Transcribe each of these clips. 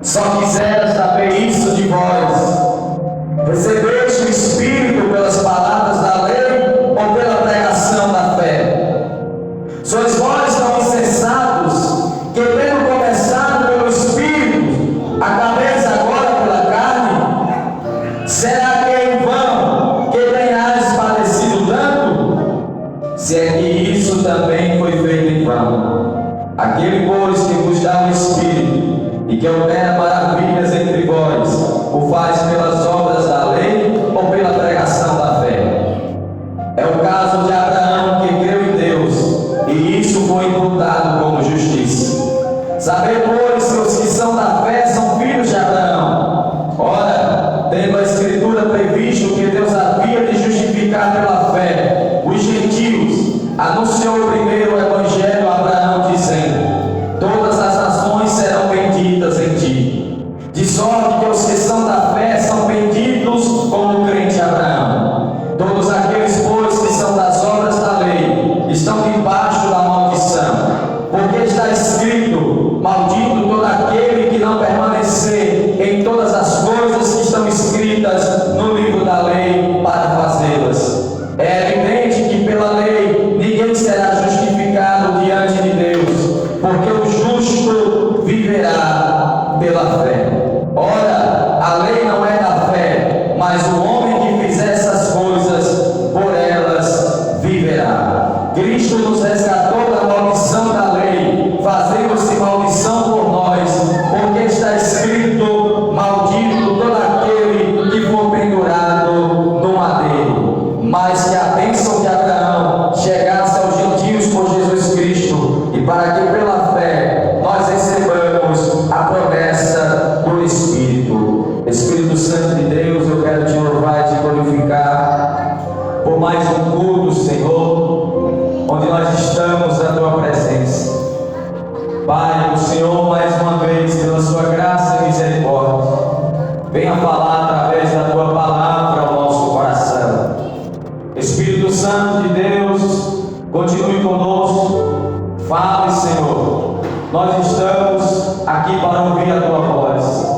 Só quisera saber isso de vós: recebeste o Espírito pelas palavras da lei ou pela pregação da fé? Sois vós tão insensatos, que tendo começado pelo Espírito, acabeis agora pela carne? Será que é em vão que tenhais padecido tanto? Se é que isso também foi feito em vão. Aquele, pois, que vos dá o Espírito e que opera maravilhas entre vós, o faz pelas obras da lei ou pela pregação da fé? É o caso de Abraão, que creu em Deus, e isso foi imputado como justiça. Sabei, pois, que os que são da fé são filhos de Abraão. Ora, tendo a Escritura previsto que Deus havia de justificar pela fé os gentios, anunciou primeiro o Evangelho a Abraão, dizendo: todas as nações serão benditas em ti. De sorte que os que são da fé são benditos como o crente Abraão. Todos aqueles, pois, que são das obras da lei estão debaixo da maldição, porque está escrito: maldito todo aquele que não permanecer em todas as coisas que estão escritas no livro da lei para fazê-las. É evidente que pela lei ninguém será justificado diante de Deus, porque o justo viverá pela fé. Ora, a lei não é da fé, mas o homem que fizer essas coisas, por elas viverá. Cristo nos resgatou da maldição da lei, fazendo-se maldição por nós, porque está escrito: maldito todo aquele que for pendurado no madeiro. Mas que a bênção de Abraão chegasse aos gentios por Jesus Cristo, e para que pela fé nós recebamos a promessa do Espírito. Espírito Santo de Deus, eu quero te louvar e te glorificar por mais um culto, Senhor, onde nós estamos na tua presença. Pai, o Senhor, mais uma vez, pela sua graça e misericórdia, venha falar através da tua palavra ao nosso coração. Espírito Santo de Deus, continue conosco. Fale, Senhor. Nós estamos aqui para ouvir a tua voz.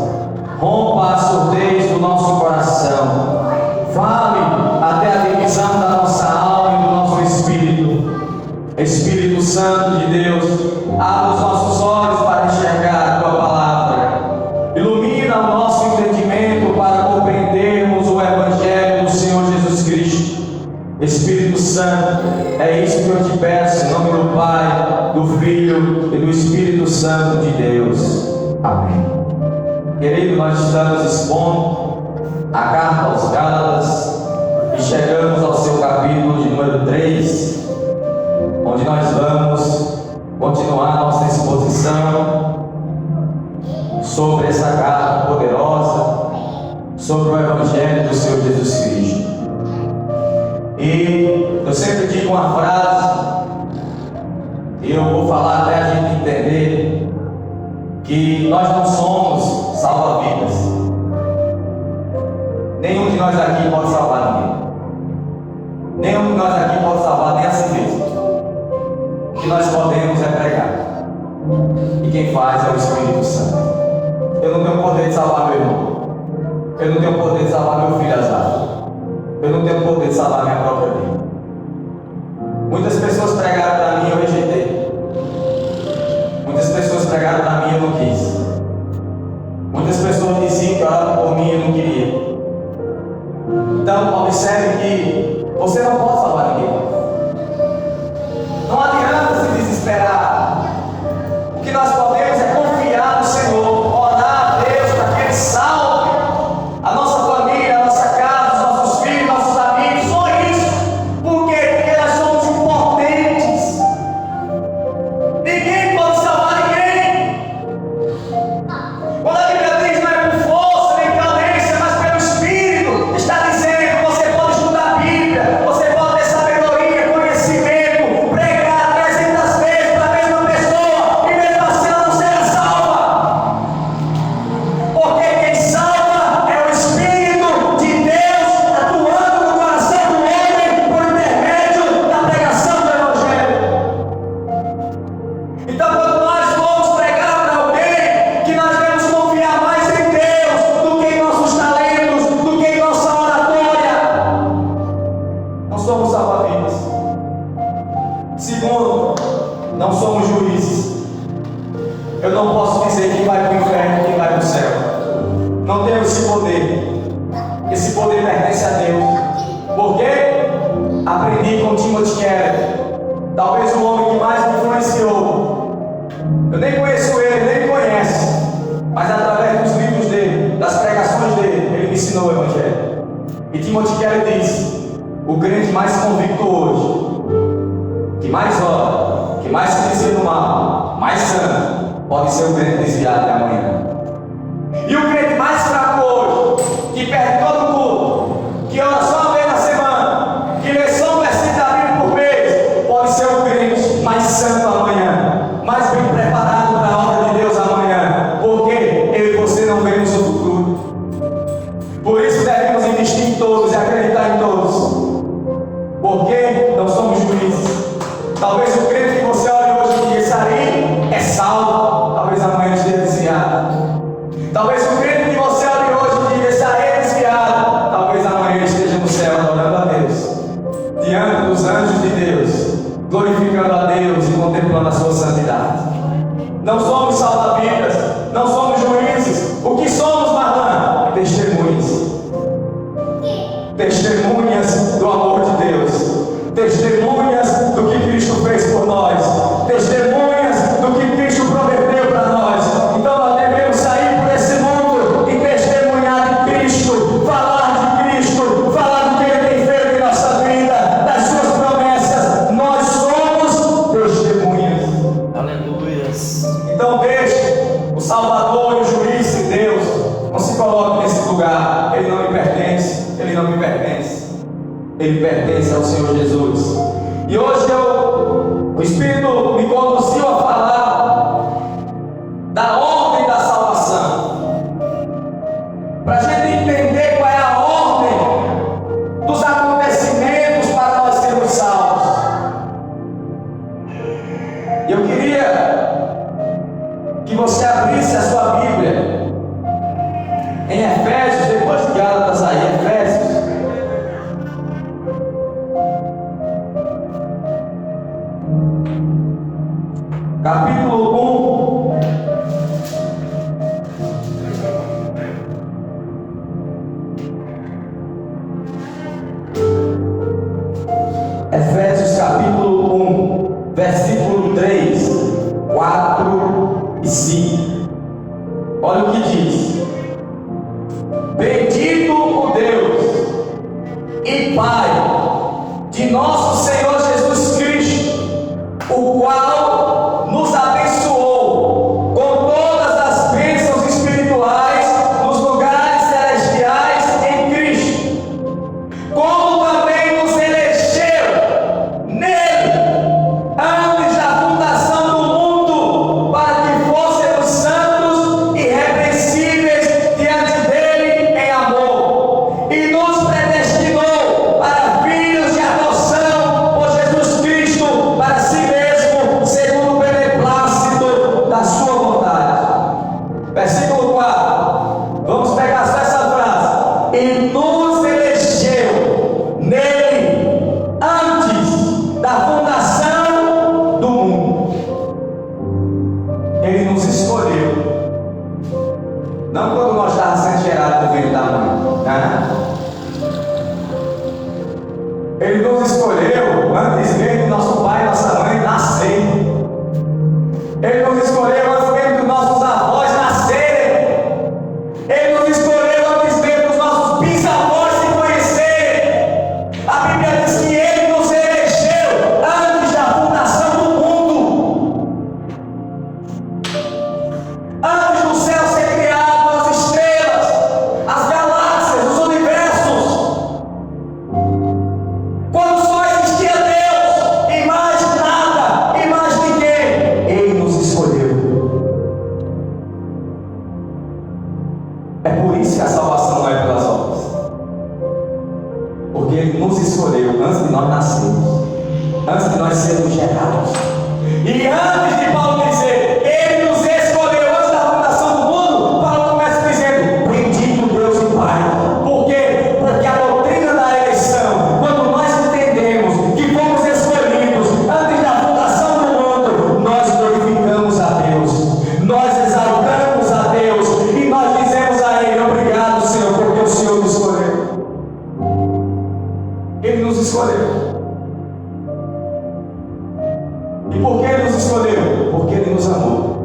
Rompa a surdez do nosso coração. Fale até a divisão da nossa alma e do nosso espírito. Espírito Santo de Deus, abre os nossos olhos para enxergar a tua palavra. Ilumina o nosso entendimento para compreendermos o Evangelho do Senhor Jesus Cristo. Espírito Santo, é isso que eu te peço, em nome do Pai, do Filho e do Espírito Santo de Deus. Amém. Querido, nós estamos expondo a carta aos Gálatas e chegamos ao seu capítulo de número 3, onde nós vamos continuar nossa exposição sobre essa carta poderosa, sobre o Evangelho do Senhor Jesus Cristo. E eu sempre digo uma frase, e eu vou falar até a gente entender, que nós não somos salva-vidas. Nenhum de nós aqui pode salvar ninguém. Nenhum de nós aqui pode salvar nem a si mesmo. O que nós podemos é pregar. E quem faz é o Espírito Santo. Eu não tenho poder de salvar meu irmão. Eu não tenho poder de salvar meu filho Azar. Eu não tenho poder de salvar minha própria vida. Muitas pessoas pregaram para mim e eu rejeitei. Muitas pessoas pregaram para mim e eu não quis. Muitas pessoas diziam que oravam por mim e eu não queria. Então, observe que você não pode salvar ninguém. Não adianta se desesperar. O que nós podemos é confiar no Senhor, orar a Deus para que Ele salve a nossa família, a nossa casa, os nossos filhos, nossos amigos. Só isso. Por quê? Porque nós somos impotentes. Ninguém pode salvar ninguém. Quando a Bíblia diz: não E Timothy Keller diz: o crente mais convicto hoje, que mais ora, que mais se desvia do mal, mais santo, pode ser o crente desviado de amanhã. E o crente mais fraco hoje, que perde todo o culto, que ora só uma vez na semana, que lê só um versículo da Bíblia por mês, pode ser o crente mais santo amanhã, mais bem preparado para a obra de Deus amanhã, porque eu e você não vemos o futuro. Por isso devemos investir em todos e acreditar em todos, porque não somos juízes. Talvez o crente que você olha hoje e diga: esse aí é salvo, talvez amanhã esteja desviado. Talvez o crente que você olha hoje e diga: esse aí é desviado, talvez amanhã esteja no céu adorando a Deus, diante dos anjos de Deus, glorificando a Deus e contemplando a sua santidade. Não somos salva-vidas, não somos juízes. O que somos, Marlã? Testemunhas. Testemunhas do amor de Deus, testemunhas do que Cristo fez por nós, testemunhas do que Cristo prometeu para nós. Então nós devemos sair por esse mundo e testemunhar de Cristo, falar de Cristo, falar do que Ele tem feito em nossa vida, das suas promessas. Nós somos testemunhas. Aleluias. Então deixe o Salvador e o juiz de Deus, não se coloque nesse lugar. Ele não me pertence. Ele não me pertence, Ele pertence ao Senhor Jesus. E hoje o Espírito me conduziu a falar da ordem da salvação, para a gente entender qual é a ordem dos acontecimentos para nós sermos salvos. E eu queria que você abrisse a sua Bíblia em Efésios, depois de Gálatas aí, Efésios. Capítulo 1. Efésios capítulo 1, versículo 3, 4 e 5. Olha o que diz: bendito o Deus e Pai de nosso Senhor Jesus Cristo, o qual nos abençoou com todas as bênçãos espirituais nos lugares celestiais em Cristo, como também nos elegeu nele antes da fundação do mundo, para que fôssemos santos e irrepreensíveis diante dele em amor, e nos predestinou para filhos de adoção por Jesus Cristo para si mesmo, segundo o beneplácito da sua vontade. Versículo 4. Vamos pegar só essa frase: e nos elegeu nele antes da fundação do mundo. Ele nos escolheu, não quando nós estávamos sendo gerados do ventre da mãe, né? Ele nos escolheu antes mesmo do nosso pai e nossa mãe nascer. Ele nos escolheu antes mesmo dos nossos avós nascerem. Ele nos escolheu antes mesmo dos nossos bisavós se conhecerem. A Bíblia diz que Ele nos elegeu antes da fundação do mundo, antes do céu ser criado, as estrelas, as galáxias, os universos. Quando só existia Deus e mais nada, e mais ninguém, Ele nos escolheu. É por isso que a salvação não é pelas obras, porque Ele nos escolheu antes de nós nascermos, antes de nós sermos gerados. E antes de Paulo dizer, Ele nos escolheu antes da fundação do mundo, Paulo começa dizendo: bendito Deus e Pai. Por quê? Porque a doutrina da eleição, quando nós entendemos que fomos escolhidos antes da fundação do mundo, nós glorificamos a Deus, nós exaltamos a Deus e nós dizemos a Ele: obrigado, Senhor, porque o Senhor nos escolheu. Ele nos escolheu. E por que Ele nos escolheu? Porque Ele nos amou.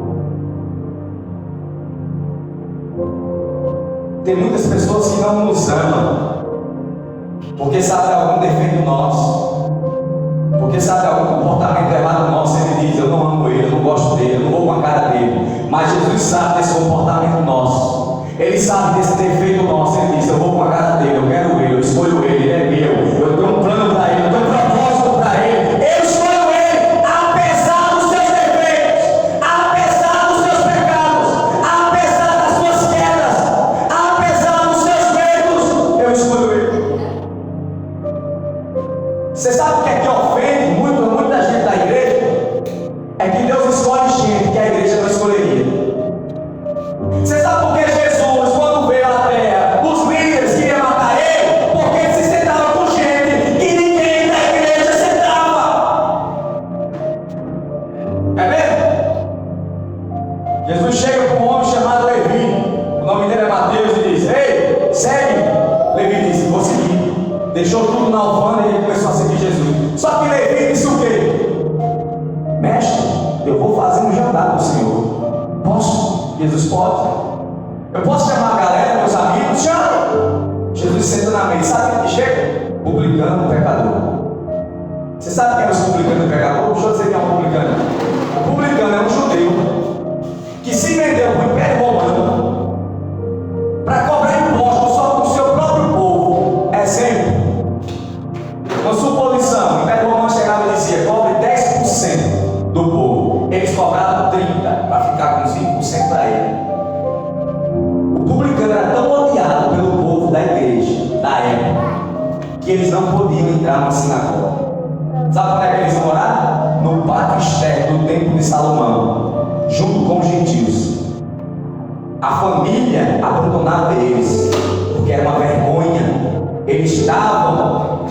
Tem muitas pessoas que não nos amam, porque sabe de algum defeito nosso, porque sabe de algum comportamento errado nosso. Ele diz: eu não amo ele, eu não gosto dele, eu não vou com a cara dele. Mas Jesus sabe desse comportamento nosso, ele sabe desse defeito nosso. Ele diz: eu vou com a cara dele, eu quero ele, eu escolho ele, ele é meu, eu tenho um plano para ele, eu tenho um propósito para ele, eu escolho ele, apesar dos seus defeitos, apesar dos seus pecados, apesar das suas quedas, apesar dos seus medos, eu escolho ele. Você sabe o que é que ofende muita gente da igreja? É que Deus escolhe gente que a igreja não escolheria. Você sabe por que Jesus, quando veio à terra, os líderes queriam matar ele? Porque ele se sentava com gente que ninguém da igreja sentava. É mesmo? Jesus chega para um homem chamado Levi, o nome dele é Mateus, e diz: ei, segue. Levi disse: vou seguir. Deixou tudo na alfândega e ele começou a seguir Jesus. Só que Levi disse o quê? Mestre, eu vou fazer um jantar para o Senhor. Posso? Jesus: pode. Eu posso chamar a galera, meus amigos? Chama. Jesus senta na mesa. Sabe quem chega? Publicano, pecador. Você sabe quem é os publicanos e pecador? Deixa eu dizer quem é um publicano. O publicano é um judeu que se vendeu para o Império Romano para cobrar impostos só para o seu próprio povo. Exemplo. Uma suposição: o Império Romano chegava e dizia: cobre 10% do povo. Eles cobravam 30% para ficar com os 20% para ele. O publicano era tão odiado pelo povo da igreja da época que eles não podiam entrar na sinagoga. Sabe onde é que eles moraram? No pátio externo do templo de Salomão, junto com os gentios. A família abandonava eles porque era uma vergonha. Eles estavam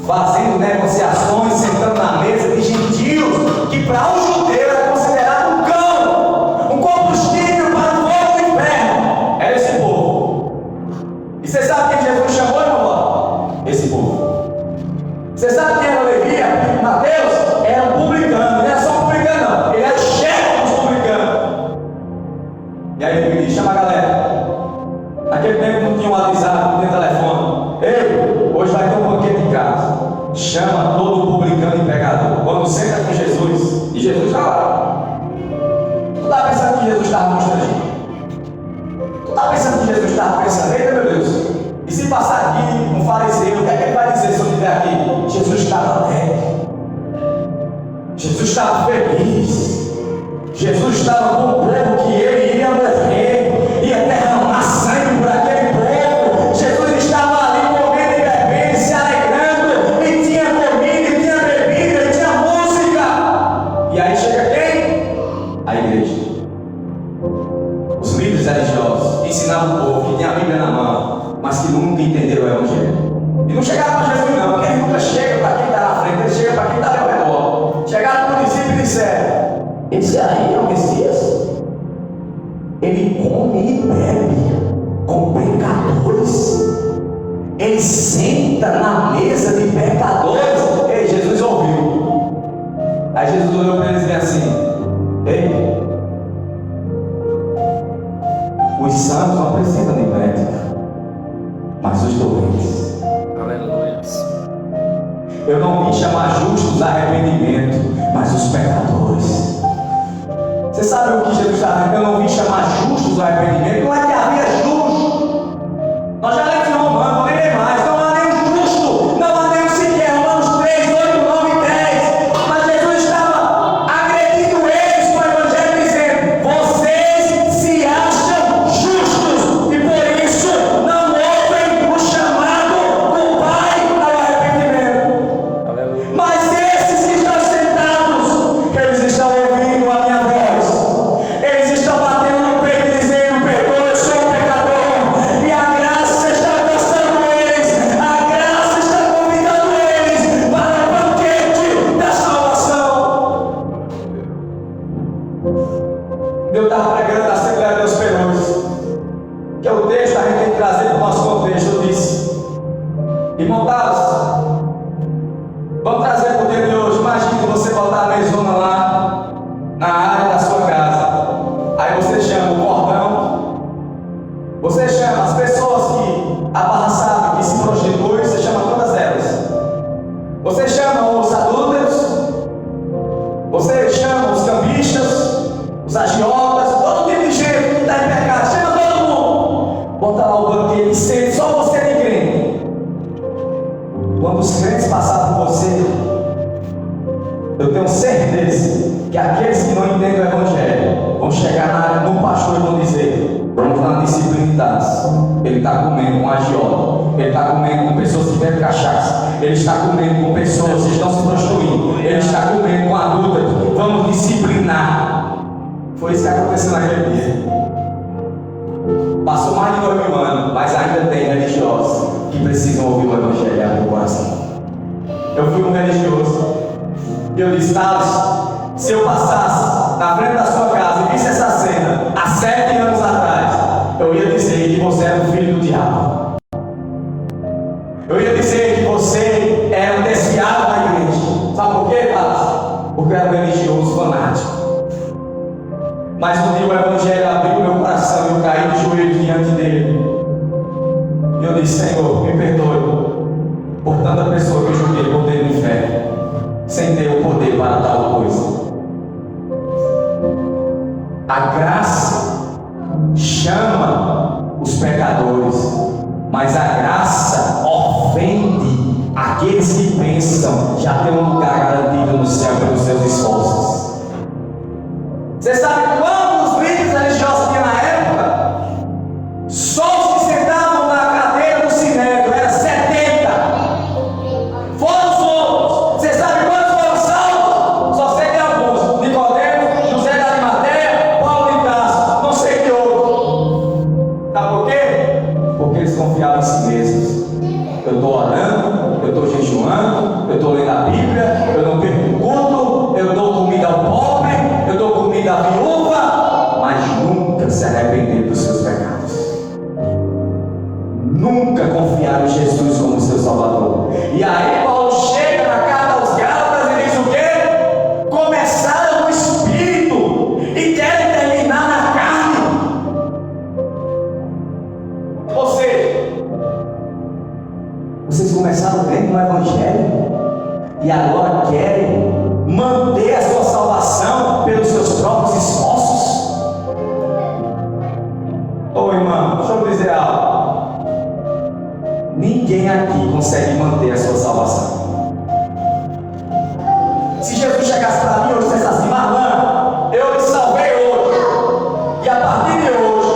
fazendo negociações, sentando na mesa de gentios, que para um judeu era considerado um cão, um combustível para o fogo do inferno. Era esse povo. E você sabe quem Jesus chamou, irmão? Esse povo. Você sabe quem era Levi? Mateus era um publicano. Não era só um publicano, não. Ele era o chefe dos publicanos. E aí ele disse: chama a galera. Naquele tempo não tinha um WhatsApp, não tinha telefone. Ei, hoje vai ter um banquete em casa. Chama todo publicano e pecador. Quando senta com Jesus, e Jesus está lá. Tu está pensando que Jesus estava constrangido? Tu está pensando que Jesus estava pensando: eita, meu Deus, e se passar aqui um fariseu, o que é que ele vai dizer se eu estiver aqui? Jesus estava alegre. Jesus estava feliz. Jesus estava com o povo que ele ia morrer, ia derramar sangue por aquele povo. Jesus estava ali comendo e bebendo, se alegrando, e tinha comida, e tinha bebida, e tinha música. E aí chega quem? A igreja. Os líderes religiosos ensinavam o povo que tinha a Bíblia na mão, mas que nunca entenderam o Evangelho. E não chegaram para Jesus, não, porque ele nunca chega para quem está na frente, ele chega para quem está ao redor. Chegaram para o discípulo e disseram: esse aí é o Messias? Ele come e bebe com pecadores, ele senta na mesa de pecadores. Ei, Jesus ouviu. Aí Jesus olhou para eles e disse assim: ei, os santos não precisam de médico, mas os doentes. Aleluia. Eu não vim chamar justos a arrependimento, mas os pecadores. Você sabe o que Jesus está dizendo? Eu não vim chamar justos ao arrependimento. Não é que havia justo. Nós já lemos em Romanos, não lembrei mais. Não há nenhum justo, não há nenhum sequer. Romanos 3, 8, 9 e 10. Mas Jesus estava agredindo eles com o Evangelho, dizendo: vocês se acham justos e por isso não ouvem o chamado do Pai ao arrependimento. Aleluia. Mas esses que estão sentados, eles estão ouvindo a minha voz. Eles estão batendo no peito e dizendo: perdoa, eu sou um pecador. E a graça está alcançando eles. A graça está convidando eles para o banquete da salvação. Eu estava pregando na Assembleia de Deus Perus, que é o texto que a gente tem que trazer para o nosso contexto. Eu disse: irmão Carlos, vamos trazer para o dia de hoje. Imagine você botar a mesona lá na área da sua casa. Aí você chama o cordão, você chama as pessoas que a barra sabe, que se prostituem, você chama todas que aqueles que não entendem o Evangelho vão chegar no pastor e vão dizer: vamos na disciplina de dança. Ele está comendo com agiota, ele está comendo com pessoas que bebem cachaça, ele está comendo com pessoas que estão se prostituindo, ele está comendo com adultas. Vamos disciplinar. Foi isso que aconteceu naquele dia. Passou mais de 2000 anos, mas ainda tem religiosos que precisam ouvir o Evangelho e abrir o coração. Eu fui um religioso e eu disse: Thales, se eu passasse na frente da sua casa e visse essa cena há 7 anos atrás, eu ia dizer que você era um filho do diabo. Eu ia dizer que você era um desviado da igreja. Sabe por quê, Thales? Porque eu era um religioso fanático. Mas no dia o Evangelho abriu meu coração e eu caí de joelhos diante dele. E eu disse: Senhor, me perdoe por tanta pessoa que eu julguei por ter no inferno, sem ter o poder para tal coisa. A graça chama os pecadores, mas a graça ofende aqueles que pensam já ter um lugar garantido no céu pelos seus esforços. Você sabe quantos líderes religiosos tinha na época? Só os que sentavam na cadeira do sinédrio era 70. Fora os outros. Você sabe quantos foram salvos? Só sei que alguns: Nicodemo, José da Arimateia, Paulo de Tarso, não sei que outro. Sabe por quê? Porque eles confiavam em si mesmos. Eu estou orando, eu estou jejuando, eu estou lendo a Bíblia, eu não perco o culto, eu dou comida ao pobre, eu dou comida à viúva, mas nunca se arrepender dos seus pecados. Nunca confiar em Jesus como seu Salvador. E aí Paulo chega na carta aos Gálatas e diz o quê? Começaram no Espírito e querem terminar na carne. Ou seja, vocês começaram crendo no Evangelho e agora querem manter a sua salvação pelos seus próprios esforços. Ô irmão, deixa eu dizer algo. Ninguém aqui consegue manter a sua salvação. Se Jesus chegasse para mim e dissesse assim: Marlon, eu te salvei hoje, e a partir de hoje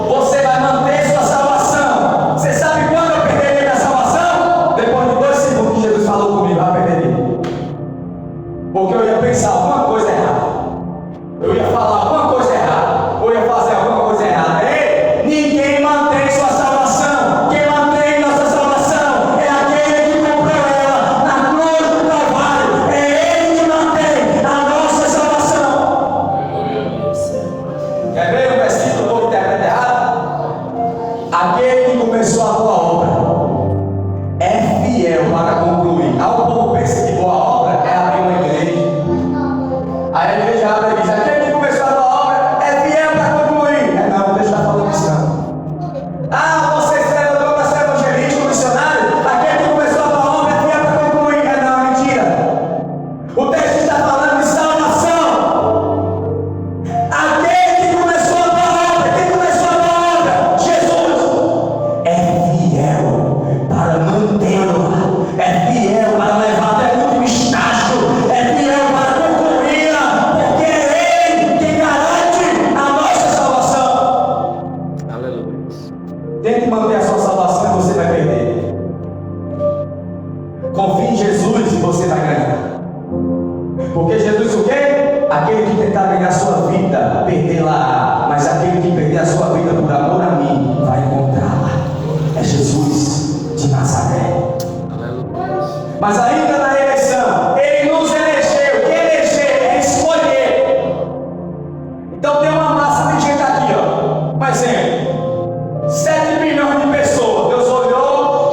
você vai manter sua salvação. Você sabe quando eu perderia minha salvação? Depois de 2 segundos que Jesus falou comigo, eu perderia. Porque eu ia pensar alguma coisa errada, eu ia falar alguma coisa errada, ou ia fazer alguma coisa errada. Ei, ninguém mantém sua salvação. Quem mantém nossa salvação é aquele que comprou ela na cruz do Calvário. É Ele que mantém a nossa salvação. Quer ver o versículo do povo interpreta errado? Aquele que começou a boa obra é fiel para concluir. Aí o povo pensa que boa obra é abrir uma igreja. Aí a igreja abre e diz: aquele que começou a boa obra é fiel para concluir. É não, deixa eu estar falando isso não. Ah, você se levantou para ser evangelista, missionário? Aquele que começou a boa obra é fiel para concluir. É não, mentira. O texto está falando de salvação. Aquele que começou a boa obra, quem começou a boa obra? Jesus. É fiel para mantê-la. É fiel para levar até o último estágio. É fiel para concluí-la. Porque é Ele quem garante a nossa salvação. Aleluia. Tente manter a sua salvação e você vai perder. Confie em Jesus e você vai ganhar. Porque Jesus o quê? Aquele que tentar ganhar a sua vida, perdê-la. Mas aquele que perder a sua vida por amor a mim, vai encontrá-la. É Jesus de Nazaré. Mas ainda na eleição, Ele nos elegeu. Que eleger é escolher. Então tem uma massa de gente aqui, ó. Por exemplo, 7 bilhões de pessoas. Deus olhou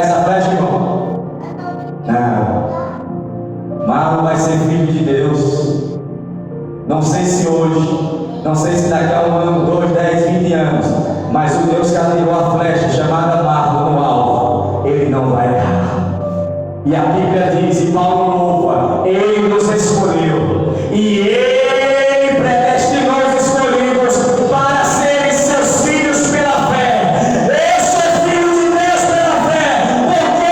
essa flecha, irmão? Não. Marlon vai ser filho de Deus. Não sei se hoje, não sei se daqui a 1 ano, 2, 10, 20 anos, mas o Deus que atirou a flecha chamada Marlon no alvo, ele não vai errar. E a Bíblia diz, e Paulo louva, ele nos escolheu, e ele predestinou os escolhidos para serem seus filhos pela fé. Eu sou filho de Deus pela fé, porque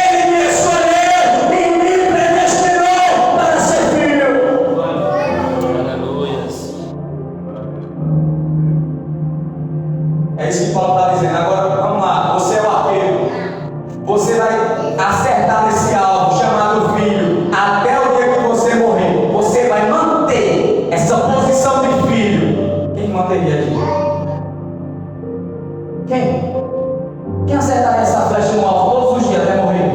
ele me escolheu e me predestinou para ser filho. Aleluia. É isso que Paulo está dizendo. Agora, vamos lá, você é o arqueiro, você vai acertar nesse alvo chamado filho até o dia que você morrer. Você vai manter essa posição de filho. Quem manteria aqui? Quem acertaria essa flecha no alvo todos os dias até morrer?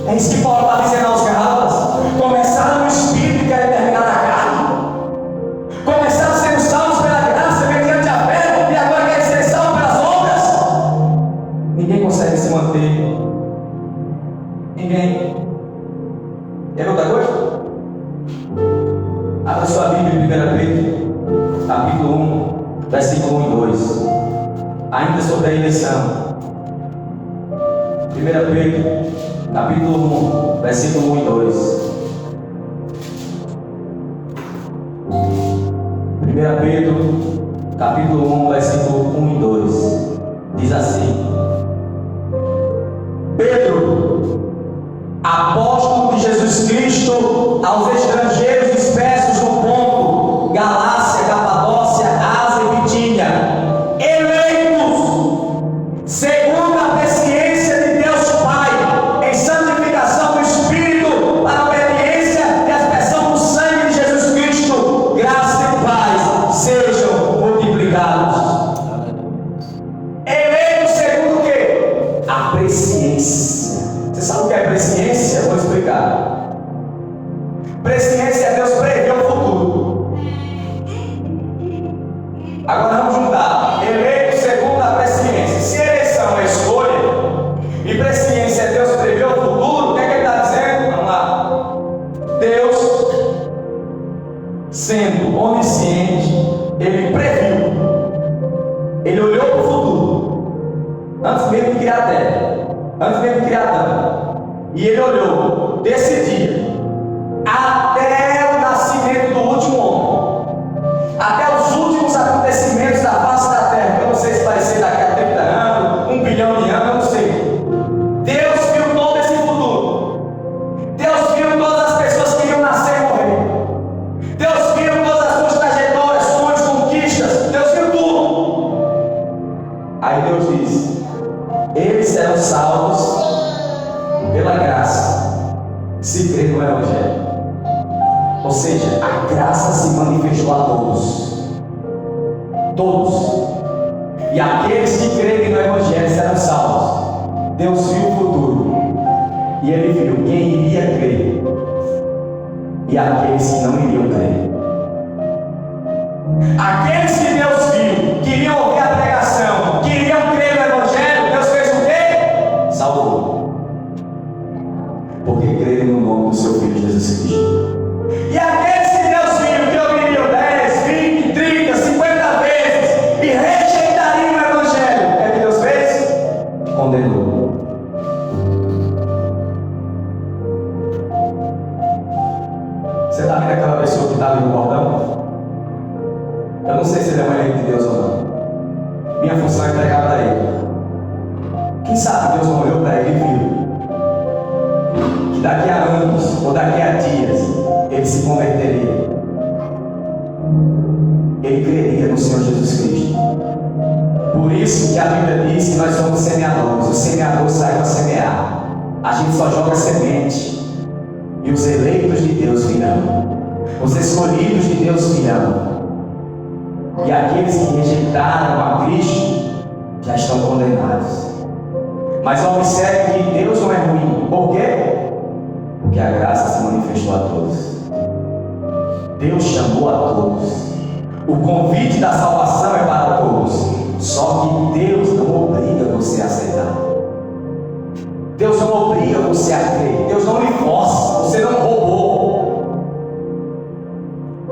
É isso que Paulo está dizendo aos Gálatas. Começaram no espírito e querem terminar na carne. Começaram sendo salvos pela graça, mediante a fé, e agora querem ser salvos pelas obras. Ninguém consegue se manter. Ninguém. Quer outra coisa? Abra sua Bíblia em 1 Pedro, capítulo 1, versículo 1 e 2. Ainda sobre a eleição. 1 Pedro, capítulo 1, versículo 1 e 2. 1 Pedro, capítulo 1, versículo 1 e 2. Diz assim: Pedro, apóstolo de Jesus Cristo, aos estrangeiros dispersos no Ponto, Galácia, Capadócia, Ásia e Bitínia, eleitos segundo a presciência de Deus Pai, em santificação do Espírito, para a obediência e a expressão do sangue de Jesus Cristo, graça e paz sejam multiplicados. Eleitos segundo o quê? A presciência. Você sabe o que é presciência? Eu vou explicar. Presciência é Deus prever o futuro. Agora vamos juntar. Eleito segundo a presciência. Se eleição é escolha e presciência é Deus prever o futuro, o que é que ele está dizendo? Vamos lá. Deus, sendo onisciente, ele previu. Ele olhou para o futuro. Antes mesmo de criar a terra. Antes mesmo de criar Adão. E ele olhou desse dia até o nascimento do último homem, até os últimos acontecimentos da face da terra, que eu não sei se vai ser daqui a 30 anos, 1 bilhão de anos, eu não sei. Deus viu todo esse futuro. Deus viu todas as pessoas que iam nascer e morrer. Deus viu todas as suas trajetórias, sonhos, conquistas. Deus viu tudo. Aí Deus diz: eles serão salvos pela graça, se crer no Evangelho. Ou seja, a graça se manifestou a todos. Todos. E aqueles que crerem no Evangelho serão salvos. Deus viu o futuro. E ele viu quem iria crer e aqueles que não iriam crer. Aqueles que Deus viu, queriam ouvir a pregação, queriam crer no Evangelho, Deus fez o quê? Salvou. Porque creram no nome do seu Filho Jesus Cristo. E aqueles que Deus viu que ouviriam 10, 20, 30, 50 vezes e rejeitariam o Evangelho, o que é que Deus fez? Condenou. Você está vendo aquela pessoa que está ali no cordão? Eu não sei se ele é um eleito de Deus ou não. Minha função é entregar para ele. Quem sabe Deus não olhou para ele e viu que daqui a anos ou daqui a dias ele se converteria. Ele creria no Senhor Jesus Cristo. Por isso que a Bíblia diz que nós somos semeadores. O semeador sai para semear. A gente só joga semente. E os eleitos de Deus virão. Os escolhidos de Deus virão. E aqueles que rejeitaram a Cristo já estão condenados. Mas observe que Deus não é ruim. Por quê? Porque a graça se manifestou a todos. Deus chamou a todos. O convite da salvação é para todos. Só que Deus não obriga você a aceitar. Deus não obriga você a crer. Deus não lhe força. Você não roubou.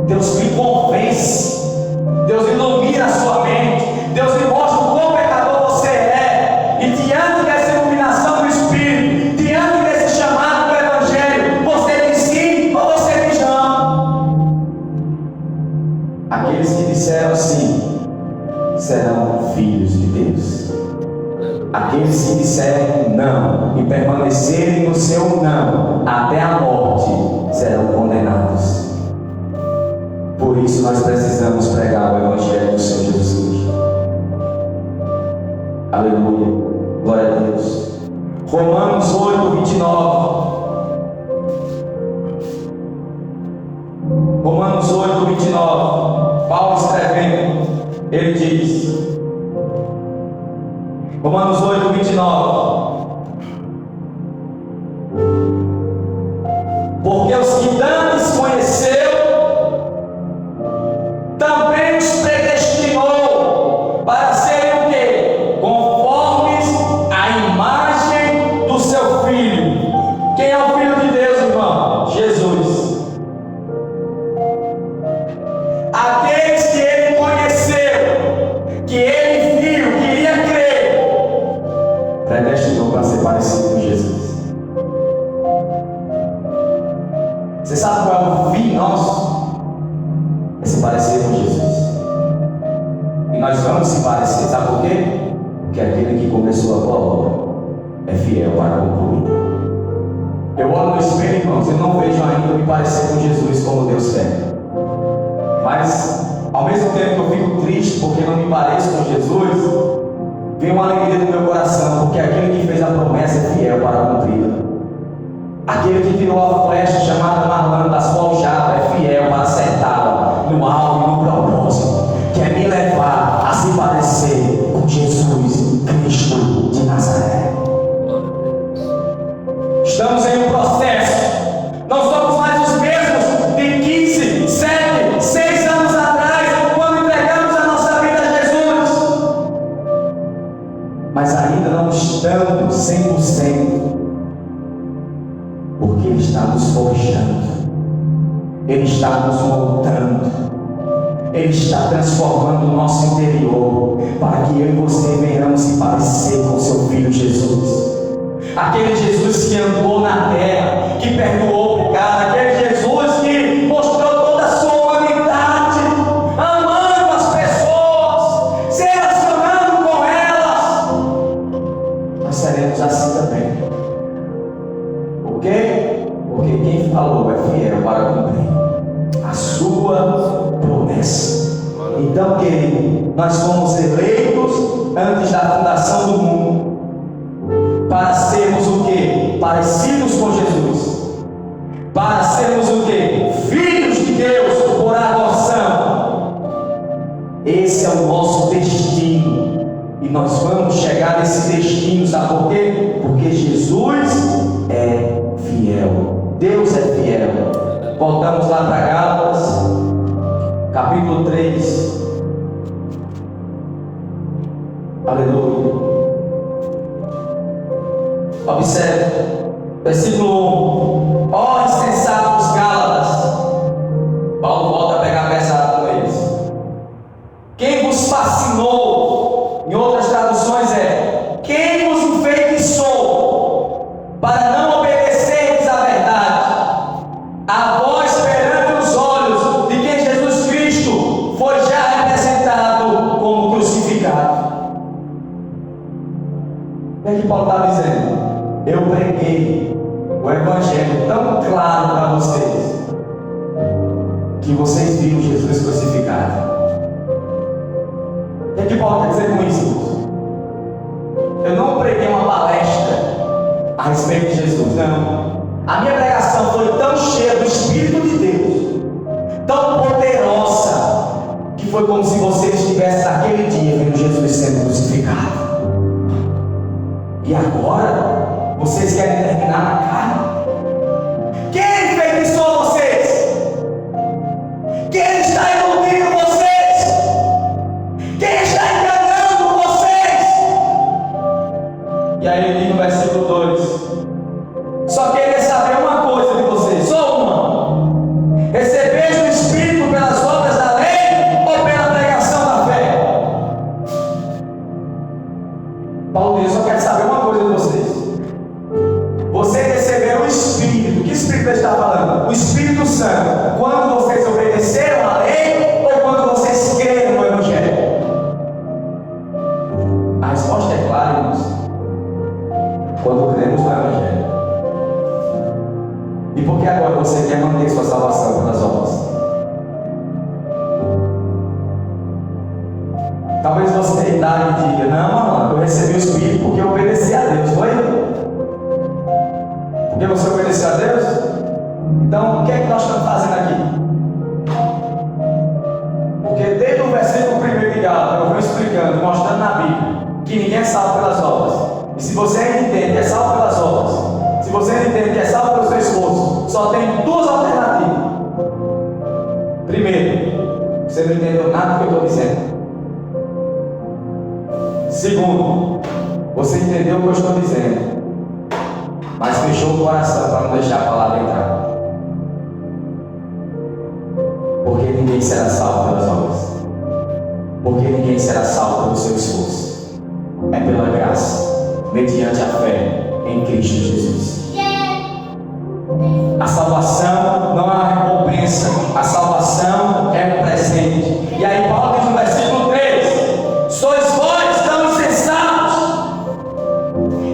Deus lhe convence. Deus ilumina a sua mente. Deus lhe mostra o quão pecador você é. E diante dessa iluminação do Espírito, diante desse chamado do Evangelho, você diz sim ou você diz não. Aqueles que disseram sim serão filhos de Deus. Aqueles que disserem não e permanecerem no seu não até a morte serão condenados. Por isso nós precisamos pregar o Evangelho do Senhor Jesus Cristo. Aleluia, glória a Deus. Romanos 8:29. Romanos 8:29. Paulo escrevendo, ele diz, Romanos 8:29. Porque os que dantes conheceu, também os predestinou para serem o quê? Conformes à imagem do seu Filho. Quem é o Filho de Deus, irmão? Jesus. Aqueles que ele conheceu, que ele viu, que iria crer, predestinou para ser parecido com Jesus. Você sabe qual é o fim nosso? É se parecer com Jesus. E nós vamos se parecer, sabe por quê? Porque aquele que começou a boa obra é fiel para concluir. Eu olho no espelho, irmãos, e não vejo ainda me parecer com Jesus como Deus quer. Mas, ao mesmo tempo que eu fico triste porque não me pareço com Jesus, vem uma alegria no meu coração, porque aquele que fez a promessa é fiel para cumpri-la. Aquele que tirou a flecha chamada Marlã das forjadas é fiel para acertá-la no alvo e no propósito, que é me levar a se parecer com Jesus Cristo de Nazaré. Estamos em um processo. Não somos mais os mesmos de 15, 7, 6 anos atrás, quando entregamos a nossa vida a Jesus. Mas ainda não estamos 100%. Porque Ele está nos forjando, Ele está nos moldando, Ele está transformando o nosso interior, para que eu e você venhamos se parecer com seu Filho Jesus. Aquele Jesus que andou na terra, que perdoou o pecado, aquele Jesus que mostrou toda a sua humanidade, amando as pessoas, se relacionando com elas. Nós seremos assim também. Por quê? Porque quem falou é fiel para cumprir a sua promessa. Então, querido, nós fomos eleitos antes da fundação do mundo para sermos o quê? Parecidos com Jesus. Para sermos o quê? Filhos de Deus por adoção. Esse é o nosso destino. E nós vamos chegar nesse destino, sabe por quê? Porque Jesus é fiel. Deus é fiel. Voltamos lá para Gálatas, capítulo 3. Aleluia. Observe, versículo 1. Ó insensatos Gálatas. Paulo volta a pegar pesado com eles. Quem vos fascinou? Em outras traduções é: quem vos enfeitiçou para não obedecerdes à verdade, a vós perante os olhos de quem Jesus Cristo foi já representado como crucificado? O que é que Paulo está dizendo? Eu preguei o Evangelho tão claro para vocês, que vocês viram Jesus crucificado. O que é que Paulo quer dizer com isso? Eu não preguei uma palestra a respeito de Jesus, não. A minha pregação foi tão cheia do Espírito de Deus, tão poderosa, que foi como se vocês estivessem naquele dia vendo Jesus sendo crucificado. E agora, vocês querem terminar na carne? Quem enfeitiçou vocês? Quem está iludindo vocês? Quem está enganando vocês? E aí ele diz no versículo 2: que Espírito ele está falando? O Espírito Santo. Quando vocês obedeceram à lei ou quando vocês creram no Evangelho? A resposta é clara, irmãos. Quando cremos no Evangelho. E por que agora você quer manter sua salvação pelas obras? Talvez você tenha idade e diga: não, mano, eu recebi o Espírito porque eu obedeci a Deus, foi? Porque você obedeceu a Deus? Então, o que é que nós estamos fazendo aqui? Porque desde o versículo 1 de Gálatas, eu vou explicando, mostrando na Bíblia, que ninguém é salvo pelas obras. E se você ainda entende que é salvo pelas obras, se você ainda entende que é salvo pelo seu esforço, só tem duas alternativas. Primeiro, você não entendeu nada do que eu estou dizendo. Segundo, você entendeu o que eu estou dizendo, mas fechou o coração para não deixar a palavra entrar. Porque ninguém será salvo pelas obras. Porque ninguém será salvo pelo seu esforço. É pela graça, mediante a fé em Cristo Jesus. A salvação não é uma recompensa, a salvação é um presente. E aí Paulo diz no versículo 3: sois vós tão insensatos,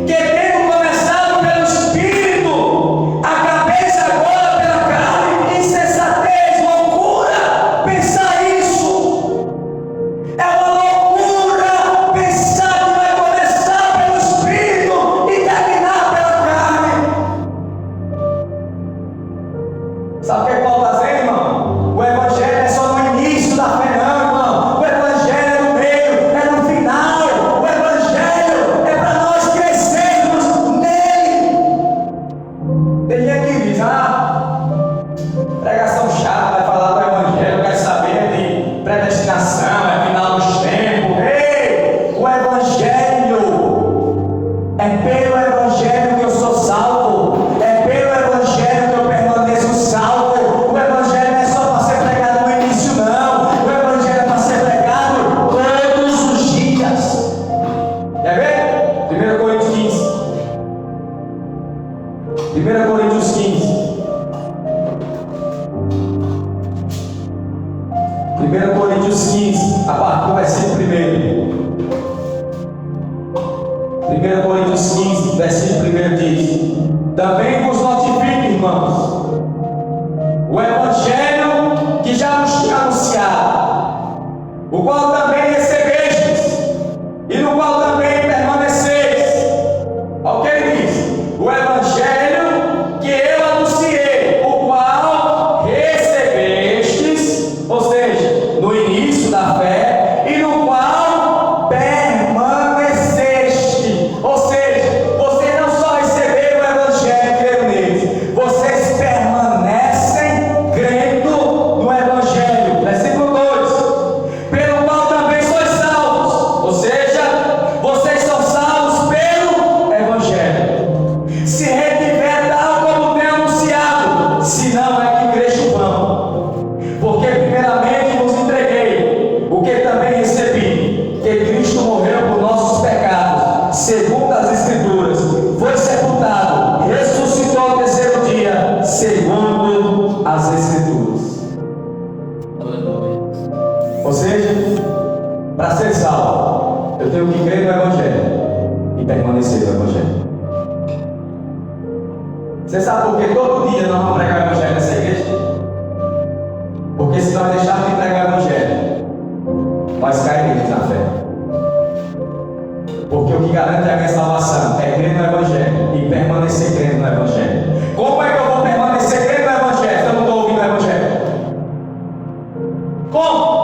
que tendo começado pelo Espírito, acabeis agora pela carne. Insensatez, loucura, pensar isso. É uma loucura pensar que vai começar pelo Espírito e terminar pela carne. Sabe o que Paulo está dizendo, irmão? O Evangelho é só no início da fé, não, irmão. O Evangelho é no meio, é no final. O Evangelho é para nós crescermos nele. Tem gente que diz: pregação chata, vai falar do Evangelho, quer saber de predestinação, é final dos tempos. Ei, o Evangelho é pelo Evangelho que eu sou salvo, é pelo Evangelho que eu permaneço salvo. O Evangelho não é só para ser pregado no início, não. O Evangelho é para ser pregado todos os dias. Quer ver? 1 Coríntios 15. 1 Coríntios 15. 1 Coríntios 15, a partir do versículo 1. 1 Coríntios 15, versículo 1 diz: também vos notifico, irmãos, o Evangelho que já nos tinha anunciado, o qual também recebestes, e no qual também permaneceis. Olha o que ele diz: o Evangelho que eu anunciei, o qual recebestes, ou seja, no início da fé, e no qual permaneceste. Ou seja, vocês não só receberam o Evangelho e creram nele, vocês permanecem crendo no Evangelho. Versículo 2: pelo qual também sois salvos. Ou seja, vocês são salvos pelo Evangelho. Se retiver tal como tem anunciado, se não é que creio vão. Porque primeiramente vos entreguei o que também recebi, que Cristo morreu por nossos pecados, segundo as Escrituras, foi sepultado e ressuscitou ao terceiro dia, segundo as Escrituras. Aleluia. Ou seja, para ser salvo, eu tenho que crer no Evangelho e permanecer no Evangelho. Você sabe por que todo dia nós vamos pregar o Evangelho nessa igreja? Porque se nós deixarmos de pregar o Evangelho, nós cairemos na fé. Porque o que garante a minha salvação é crer no Evangelho e permanecer crendo no Evangelho. Como é que eu vou permanecer crendo no Evangelho se eu não estou ouvindo o Evangelho? Como?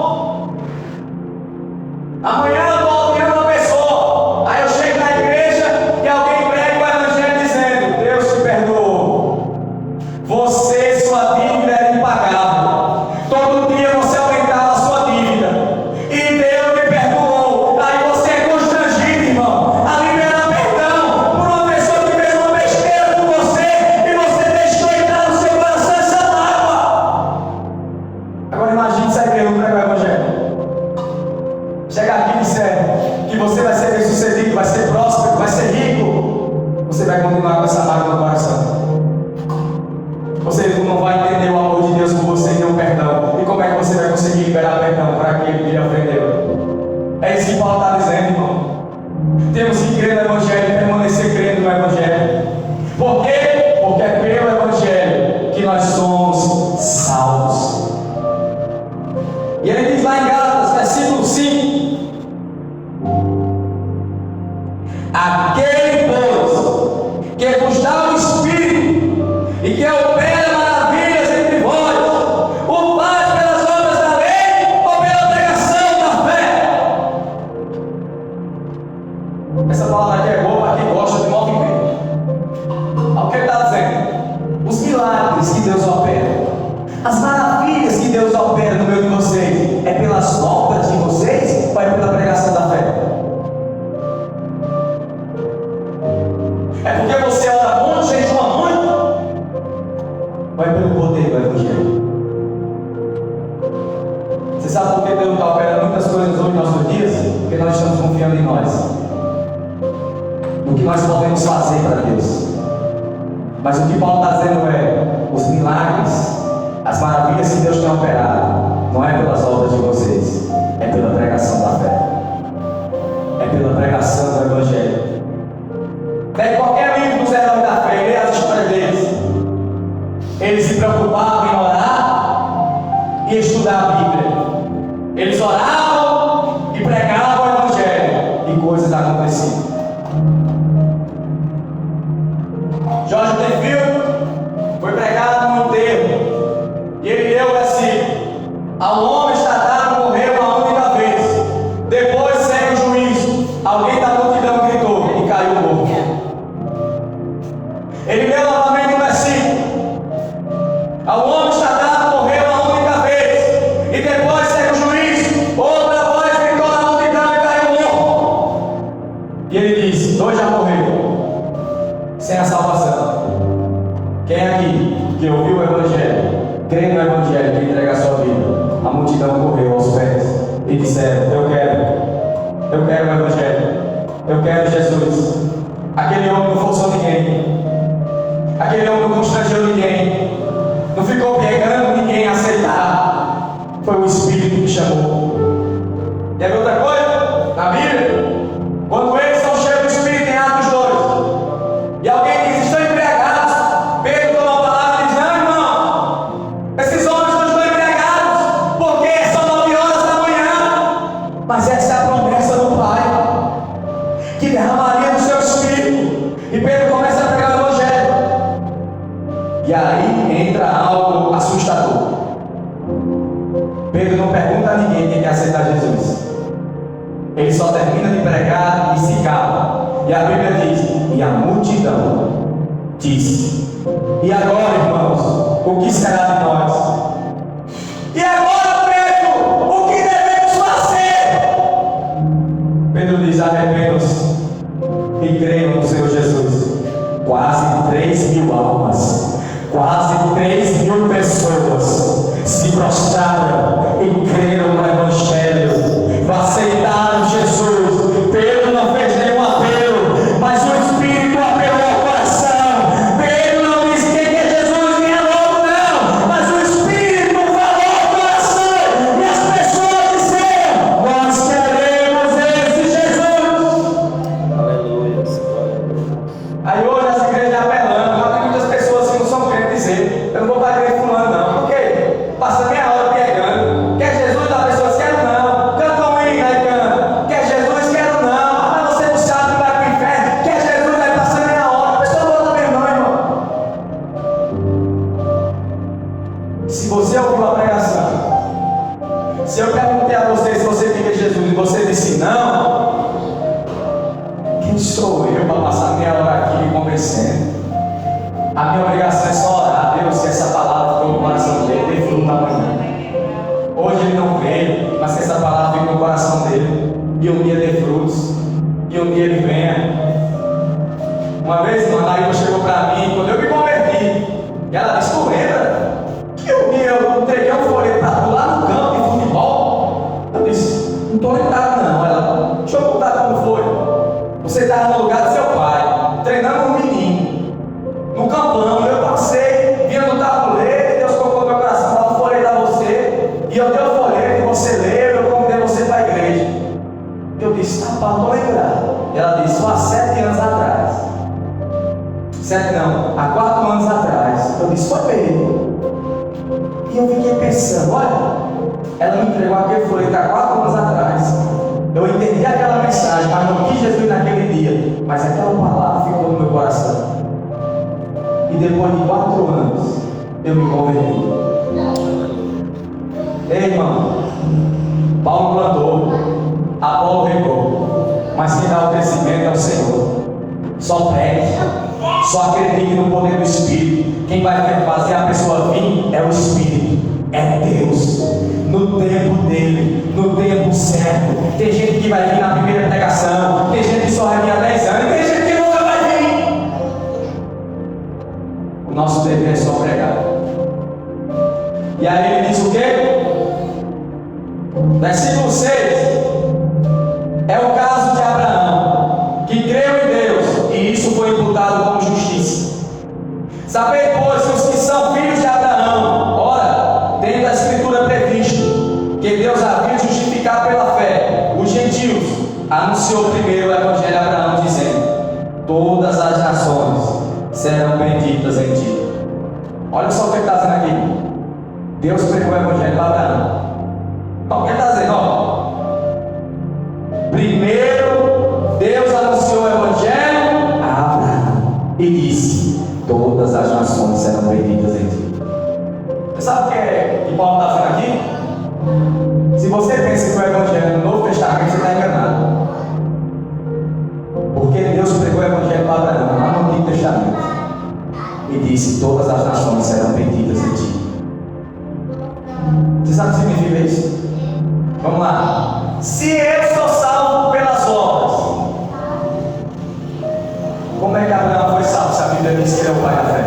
Amanhã eu estou ouvindo uma pessoa, aí eu chego na igreja e alguém prega o Evangelho dizendo: Deus te perdoou, você, sua dívida era impagável, todo dia você aumentava a sua dívida, e Deus me perdoou. Aí você é constrangido, irmão, a liberar perdão por uma pessoa que fez uma besteira com você e você deixou entrar no seu coração essa mágoa. Agora imagine se a igreja não prega o Evangelho. Chegar aqui e disser que você vai ser bem sucedido, vai ser próspero, vai ser rico, você vai continuar com essa mágoa no coração. isso que Paulo está dizendo, irmão. Temos que crer no Evangelho e permanecer crendo no Evangelho. Por quê? Porque é pelo Evangelho que nós somos salvos. E ele diz lá em Gálatas, versículo 5: aquele, pois, que vos dá o Espírito e que opera maravilhas entre vós, o faz pelas obras da lei ou pela pregação da fé? Essa palavra aqui é boa para quem gosta de movimento. Olha o que ele está dizendo: os milagres que Deus opera, as maravilhas que Deus opera no meio de vocês, é pelas obras de vocês ou é pela pregação da fé? É porque você ora muito, jejua muito, ou é pelo poder do Evangelho? Você sabe por que Deus está operando muitas coisas hoje em nossos dias? Porque nós estamos confiando em nós, no que nós podemos fazer para Deus. Mas o que Paulo está dizendo é: os milagres, as maravilhas que Deus tem operado, não é pelas obras de vocês, é pela pregação da fé, é pela pregação do Evangelho. Pega qualquer livro dos heróis da fé e lê as histórias deles. Eles se preocupavam em orar e estudar a Bíblia. Eles oravam e pregavam o Evangelho, e coisas aconteciam. Jorge Tenfield foi pregado no enterro, e ele leu o versículo: ao homem está dado morrer uma única vez, depois segue o juízo. Alguém da multidão gritou e caiu morto. Ele leu novamente o versículo: ao homem está dado morrer uma única vez, e depois segue o juízo. Outra voz gritou na multidão e caiu morto. E ele disse: dois já morreram, sem a salvação. Quem aqui que ouviu o Evangelho, crê no Evangelho, que entrega a sua vida? A multidão correu aos pés e disseram: eu quero o Evangelho, eu quero Jesus. Aquele homem não forçou ninguém, aquele homem não constrangeu ninguém, não ficou pegando ninguém a aceitar. Foi o Espírito que chamou. Quer ver outra coisa? Na Bíblia, quando eles são cheios do Espírito em Atos 2, e alguém diz: estão embriagados, Pedro toma a palavra e diz: não, irmão, esses homens não estão embriagados, porque são 9 horas da manhã. Mas essa é a promessa do Pai, que derramaria do seu Espírito. E Pedro começa a pregar o Evangelho. E aí entra algo assustador. Pedro não pergunta a ninguém quem quer aceitar Jesus. Ele só termina de pregar e se cala. E a Bíblia diz: e a multidão disse: e agora, irmãos, o que será de nós? E agora, Pedro, o que devemos fazer? Pedro diz: arrependam-se e creiam no Senhor Jesus. Quase 3.000 almas, quase 3.000 pessoas se prostraram e creram no Evangelho, aceitaram Jesus. Pedro não fez nenhum apelo, mas o Espírito apelou ao coração. Pedro não disse quem é Jesus, nem é louco, não, mas o Espírito falou ao coração, e as pessoas disseram: nós queremos esse Jesus. Aleluia. Aí hoje as igrejas apelando, mas tem muitas pessoas que não são crentes dizer: eu não vou para a igreja fulano não, porque passa meia hora pregando, quer Jesus da 7 não, há 4 anos atrás. Eu disse, foi mesmo. E eu fiquei pensando, olha, ela me entregou aquele folheto há 4 anos atrás. Eu entendi aquela mensagem, mas não quis Jesus naquele dia. Mas aquela palavra ficou no meu coração. E depois de 4 anos, eu me converti. Ei, irmão, Paulo plantou, Apolo regou, mas quem dá o crescimento é o Senhor. Só pregue, só acredite no poder do Espírito. Quem vai fazer a pessoa vir é o Espírito, é Deus, no tempo dele, no tempo certo. Tem gente que vai vir na primeira pregação, tem gente que só vai vir há 10 anos, e tem gente que nunca vai vir. O nosso dever é só pregar. E aí ele diz o quê? Versículo 6. É o caso de Abraão, que creu em Deus, e isso foi imputado como justiça. Sabei, pois, que os que são filhos de Abraão, ora, dentro da Escritura previsto, que Deus havia de justificar pela fé os gentios, anunciou primeiro o Evangelho de Abraão, dizendo: todas as nações serão benditas em ti. Olha só o que ele está dizendo aqui. Deus pregou o Evangelho para Abraão. Então, o que ele está dizendo? Ó, primeiro, Deus anunciou o Evangelho a Abraão e disse: todas as nações serão benditas em ti. Você sabe o que Paulo está dizendo aqui? Se você pensa que o Evangelho no Novo Testamento, você está enganado. Porque Deus pregou o Evangelho para Abraão lá no Antigo Testamento e disse: todas as nações serão benditas em ti. Você sabe o que significa isso? Vamos lá. Se eu sou salvo pelas obras, como é que Abraão foi salvo se a Bíblia diz que ele é o pai da fé?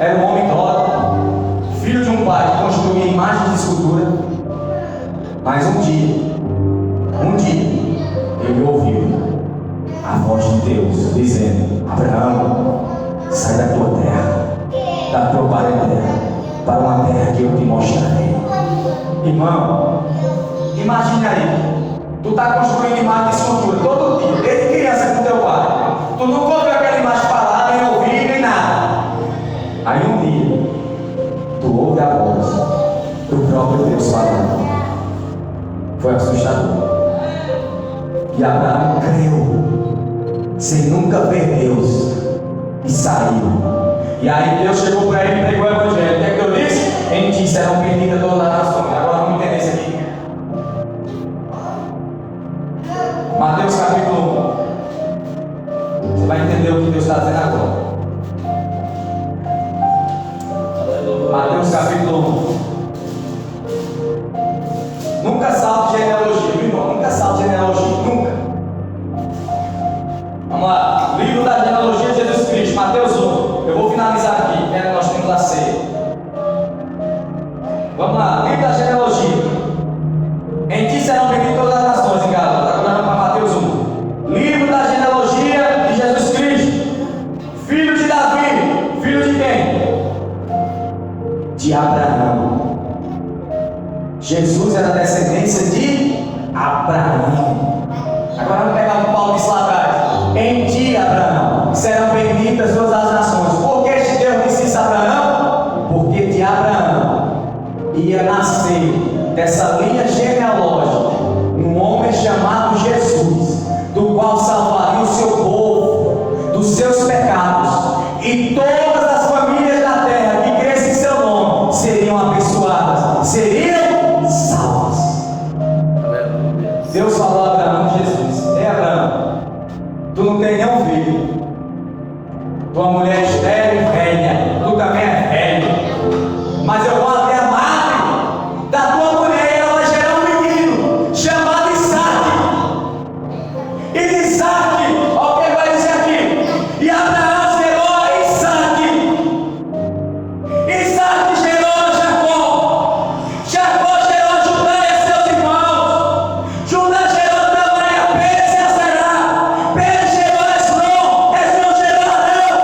Era um homem idólatra, filho de um pai que construía imagens de escultura. Mas um dia, ele ouviu a voz de Deus dizendo: Abraão, sai da tua terra, da tua parentela, para uma terra que eu te mostrarei. Irmão, imagine aí, tu está construindo imagem de escultura todo dia, desde criança com teu pai. Tu nunca ouviu aquela imagem falar, nem ouvir, nem nada. Aí um dia, tu ouve a voz do próprio Deus falando. Foi assustador. E Abraão creu, sem nunca ver Deus, e saiu. E aí Deus chegou para ele e pregou o Evangelho. O que é que eu disse? Em ti serão benditas todas as nações. Agora vamos entender isso aqui. Mateus capítulo 1. Você vai entender o que Deus está dizendo agora. Mateus capítulo 1. Nunca salte genealogia, viu, irmão? Nunca salte genealogia, nunca. Vamos lá. Livro da genealogia de Jesus Cristo, Mateus 1. Eu vou finalizar aqui, né? Nós temos a ceia. Vamos lá, livro da genealogia. Em ti serão benditas todas as nações, em Gálatas. Agora vamos para Mateus 1. Livro da genealogia de Jesus Cristo, filho de Davi. Filho de quem? De Abraão. Jesus era descendência de Abraão. Agora vamos pegar o que Paulo disse lá atrás. Em ti, Abraão, serão benditas todas as nações. Por que Deus disse isso a Abraão? Porque de Abraão ia nascer, dessa linha genealógica, um homem chamado Jesus, do qual salvaria o seu povo dos seus pecados, e todas as famílias da terra que crescem em seu nome seriam abençoadas, seriam salvas. Deus falou a Abraão, Jesus: ei, Abraão, tu não tem nenhum filho, tua mulher é estéril e velha, tu também é velho, mas eu vou até a madre da tua mulher e ela vai gerar um menino chamado Isaac. E de Isaac, olha o que ele vai dizer aqui: e Abraão gerou Isaac, Isaac gerou Jacó, Jacó gerou Judá e seus irmãos, Judá gerou Tamar, Pérez e Azará, Pérez gerou Esrom, Esrom gerou Arão,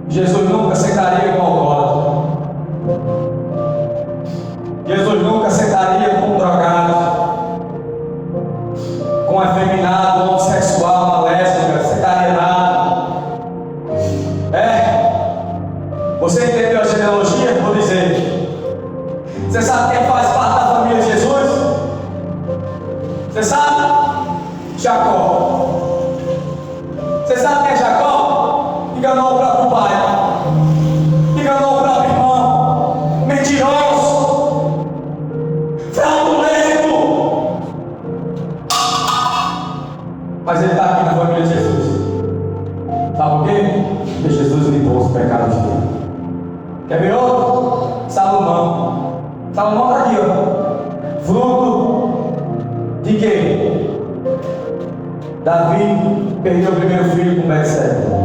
Jesus nunca sentaria com alcoólatra. Jesus nunca sentaria com um drogado, com um afeminado, um homossexual, uma lésbica, sentaria nada. Você entendeu a genealogia? Vou dizer. Você sabe quem faz parte da família de Jesus? Você sabe? Jacó. Você sabe quem é Jacó? Enganou o próprio pai, enganou o próprio irmão, mentiroso, fraudulento. Mas ele está aqui na família de Jesus. Sabe por quê? Porque Jesus limpou os pecados dele. Quer ver outro? Salomão. Salomão está aqui, ó. Fruto de quê? Davi perdeu o primeiro filho com Betseba.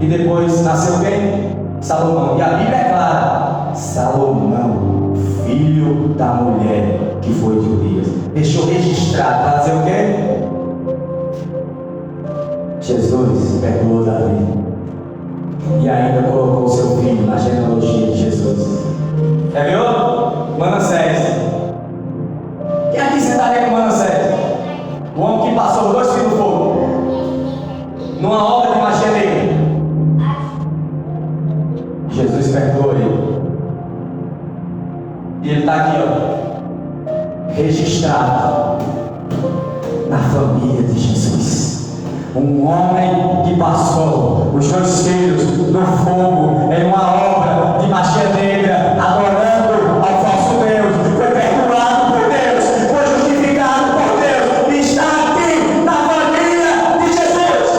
E depois nasceu quem? Salomão. E a Bíblia é clara: Salomão, filho da mulher que foi de Urias. Deixou registrado para dizer o quê? Jesus perdoou Davi. E ainda colocou seu filho na genealogia de Jesus. Quer ver outro? Manassés. Quem aqui sentaria com Manassés? O homem que passou 2 filhos no fogo, numa obra de magia negra. Jesus perdoou ele. E ele está aqui, ó, registrado na família de Jesus. Um homem que passou os 2 filhos no fogo em uma obra de magia negra, adorando ao falso Deus, foi perdoado por Deus, foi justificado por Deus, e está aqui na família de Jesus.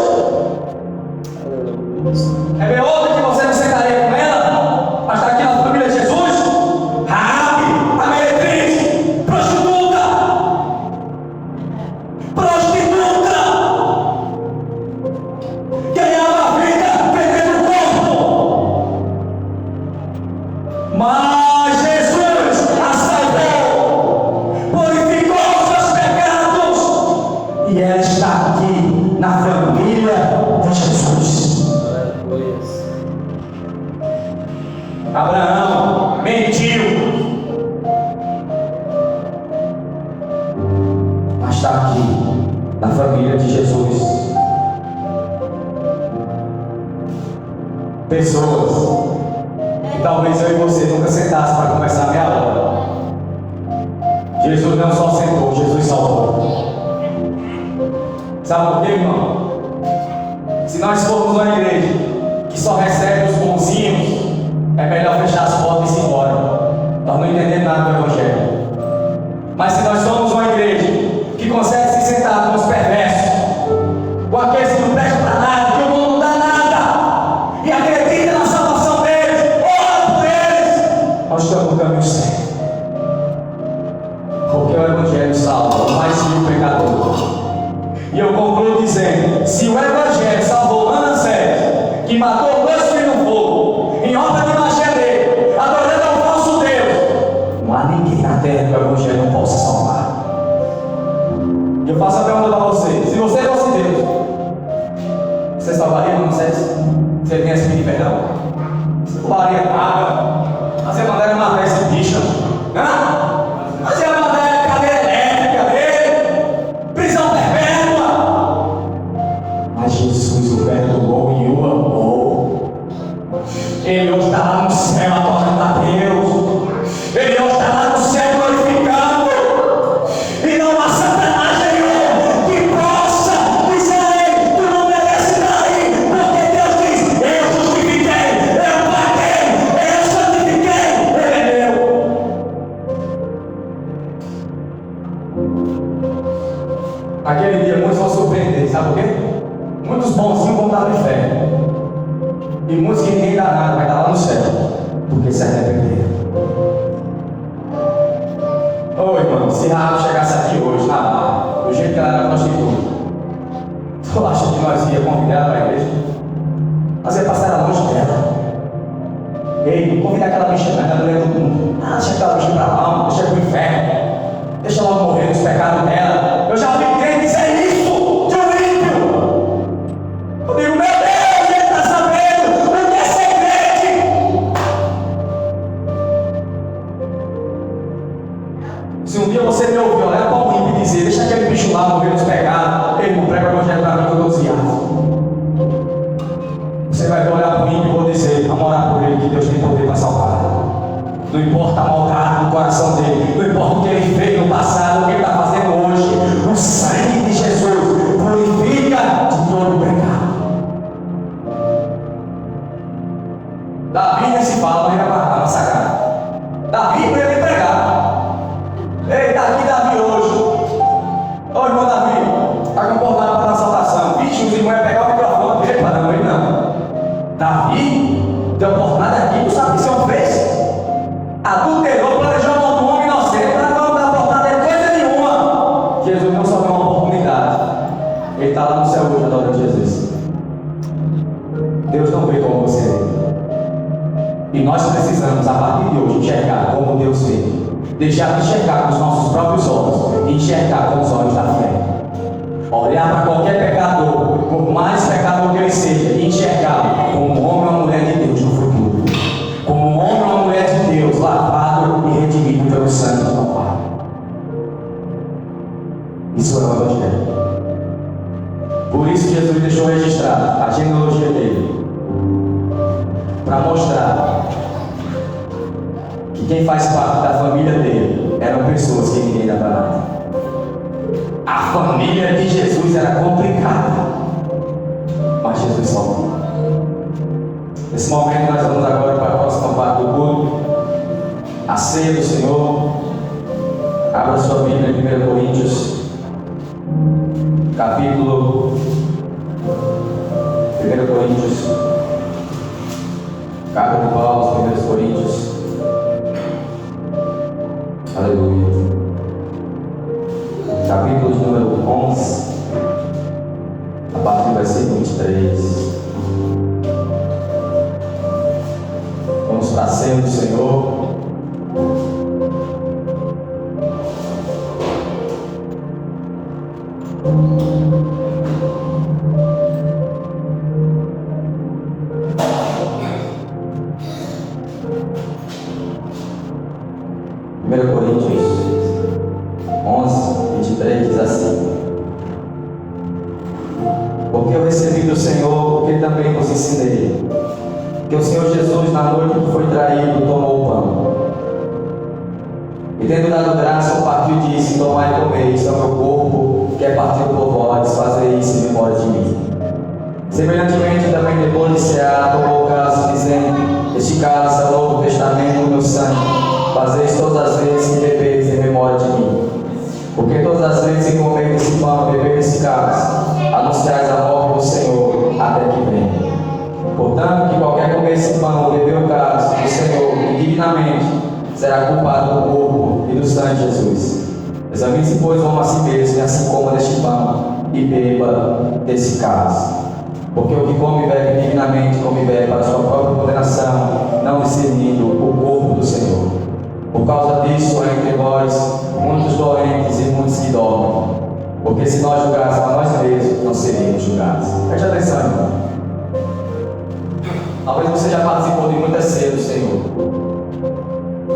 É ver outra que você não sentaria com ela, mas está aqui na família de Jesus? Raabe, a meretriz, prostituta, ganhava a vida vendendo o corpo. Mas Jesus a salvou, purificou os seus pecados, e ela está aqui na família de Jesus. Abraão mentiu, mas está aqui na família de Jesus. Pessoas que talvez eu e você nunca sentasse para conversar meia hora. Jesus não só sentou, Jesus salvou. Sabe por quê, irmão? Se nós formos uma igreja que só recebe os bonzinhos, é melhor fechar as portas e ir embora. Nós não entendemos nada do Evangelho. Mas se nós somos uma igreja que consegue se sentar com os perversos, com aqueles que não prestam para nada, que o mundo não dá nada, e acredita na salvação deles, ora por eles, nós estamos no caminho certo. Porque o Evangelho salva o mais vil pecador. E eu concluo dizendo: se o Evangelho salvou Manassés, que matou 2 filhos no fogo, em obra de magia dele, adorando ao falso Deus, não há ninguém na terra que o Evangelho não possa salvar. E eu faço a pergunta para você: se você fosse Deus, você salvaria Manassés? Você vinha se pedir perdão? Você não faria nada. Você mandaria matar esse bicho? Você mandaria cadeira elétrica dele, prisão perpétua. Mas Jesus o perdoou e o amou. Ele hoje está lá no céu adorando a Deus. Ele hoje está lá no céu glorificando. E não há Satanás nenhum que possa dizer a ele: tu não merece daí, porque Deus diz: eu justifiquei, eu paguei, eu santifiquei, ele é meu. Aquele dia muitos vão surpreender, sabe por quê? Muitos bonzinhos vão estar no inferno, e muitos que ninguém dá nada vai estar lá no céu, porque se arrependeram. Ô irmão, se Raab chegasse aqui hoje na barra, do jeito que ela era prostituta, tu acha que nós ia convidar ela para a igreja? Nós ia passar ela longe dela. Ei, não convida aquela bicha, mas ela não é todo mundo. Deixa aquela bicha pra lá, deixa pro inferno. Deixa ela morrer nos pecados dela. Eu já ouvi crente dizer isso de um ímpio. Eu digo: meu Deus, ele está sabendo o que é ser Ele fez no passado, o que Ele está fazendo hoje. O sangue de Jesus purifica de todo pecado. Davi nem se fala, não ia matar, massacrar. Davi não ia nem pregar. Ei, está aqui Davi hoje. Ô irmão Davi, está comportado para a salvação. Vixe, os irmãos iam pegar o microfone dele, para não, ele não. Davi, deu oportunidade aqui, tu sabe o que esse homem fez? Adulterou, planejou a morte de um homem inocente, para não dar oportunidade de coisa nenhuma. Jesus não só deu uma oportunidade, Ele está lá no céu hoje adorando Jesus. Deus não vê como você vê. E nós precisamos, a partir de hoje, enxergar como Deus vê. Deixar de enxergar com os nossos próprios olhos e enxergar com os olhos da fé. Olhar para qualquer pecador, por mais pecador que ele seja, e enxergar como um homem ou uma mulher de Deus no futuro. Como um homem ou uma mulher de Deus, lavado e redimido pelo sangue do Pai. Isso é o Evangelho. Por isso Jesus deixou registrado a genealogia dele, para mostrar que quem faz parte da família dele eram pessoas que ninguém dava nada. A família de Jesus era complicada, mas Jesus salvou. Nesse momento nós vamos agora para a próxima parte do culto, a ceia do Senhor. Abra sua Bíblia em 1 Coríntios, capítulo 1 Coríntios, carta de Paulo aos 1 Coríntios. Aleluia. Capítulo de número 11, a partir do versículo 23. Vamos para a ceia do Senhor. Que o Senhor Jesus, na noite que foi traído, tomou o pão e, tendo dado graça, partiu e disse: tomai e comei, isto é o meu corpo, que é partido por vós, fazei isso em memória de mim. Semelhantemente, também depois de cear, tomou o cálice, dizendo: este cálice é o novo testamento do meu sangue, fazeis todas as vezes que bebeis em memória de mim. Porque todas as vezes que comeis esse pão e bebeis esse cálice, anunciais a morte do Senhor até que venha. Portanto, que qualquer comer esse pão ou beber o cálice do Senhor indignamente será culpado do corpo e do sangue de Jesus. Examine-se, pois, o homem a si mesmo, e assim coma deste pão e beba desse cálice. Porque o que come e bebe indignamente, come e bebe para a sua própria condenação, não discernindo o corpo do Senhor. Por causa disso, há entre vós muitos doentes e muitos que dormem. Porque se nós julgássemos a nós mesmos, não seríamos julgados. Preste atenção, irmão. Talvez você já participou de muitas ceias do Senhor,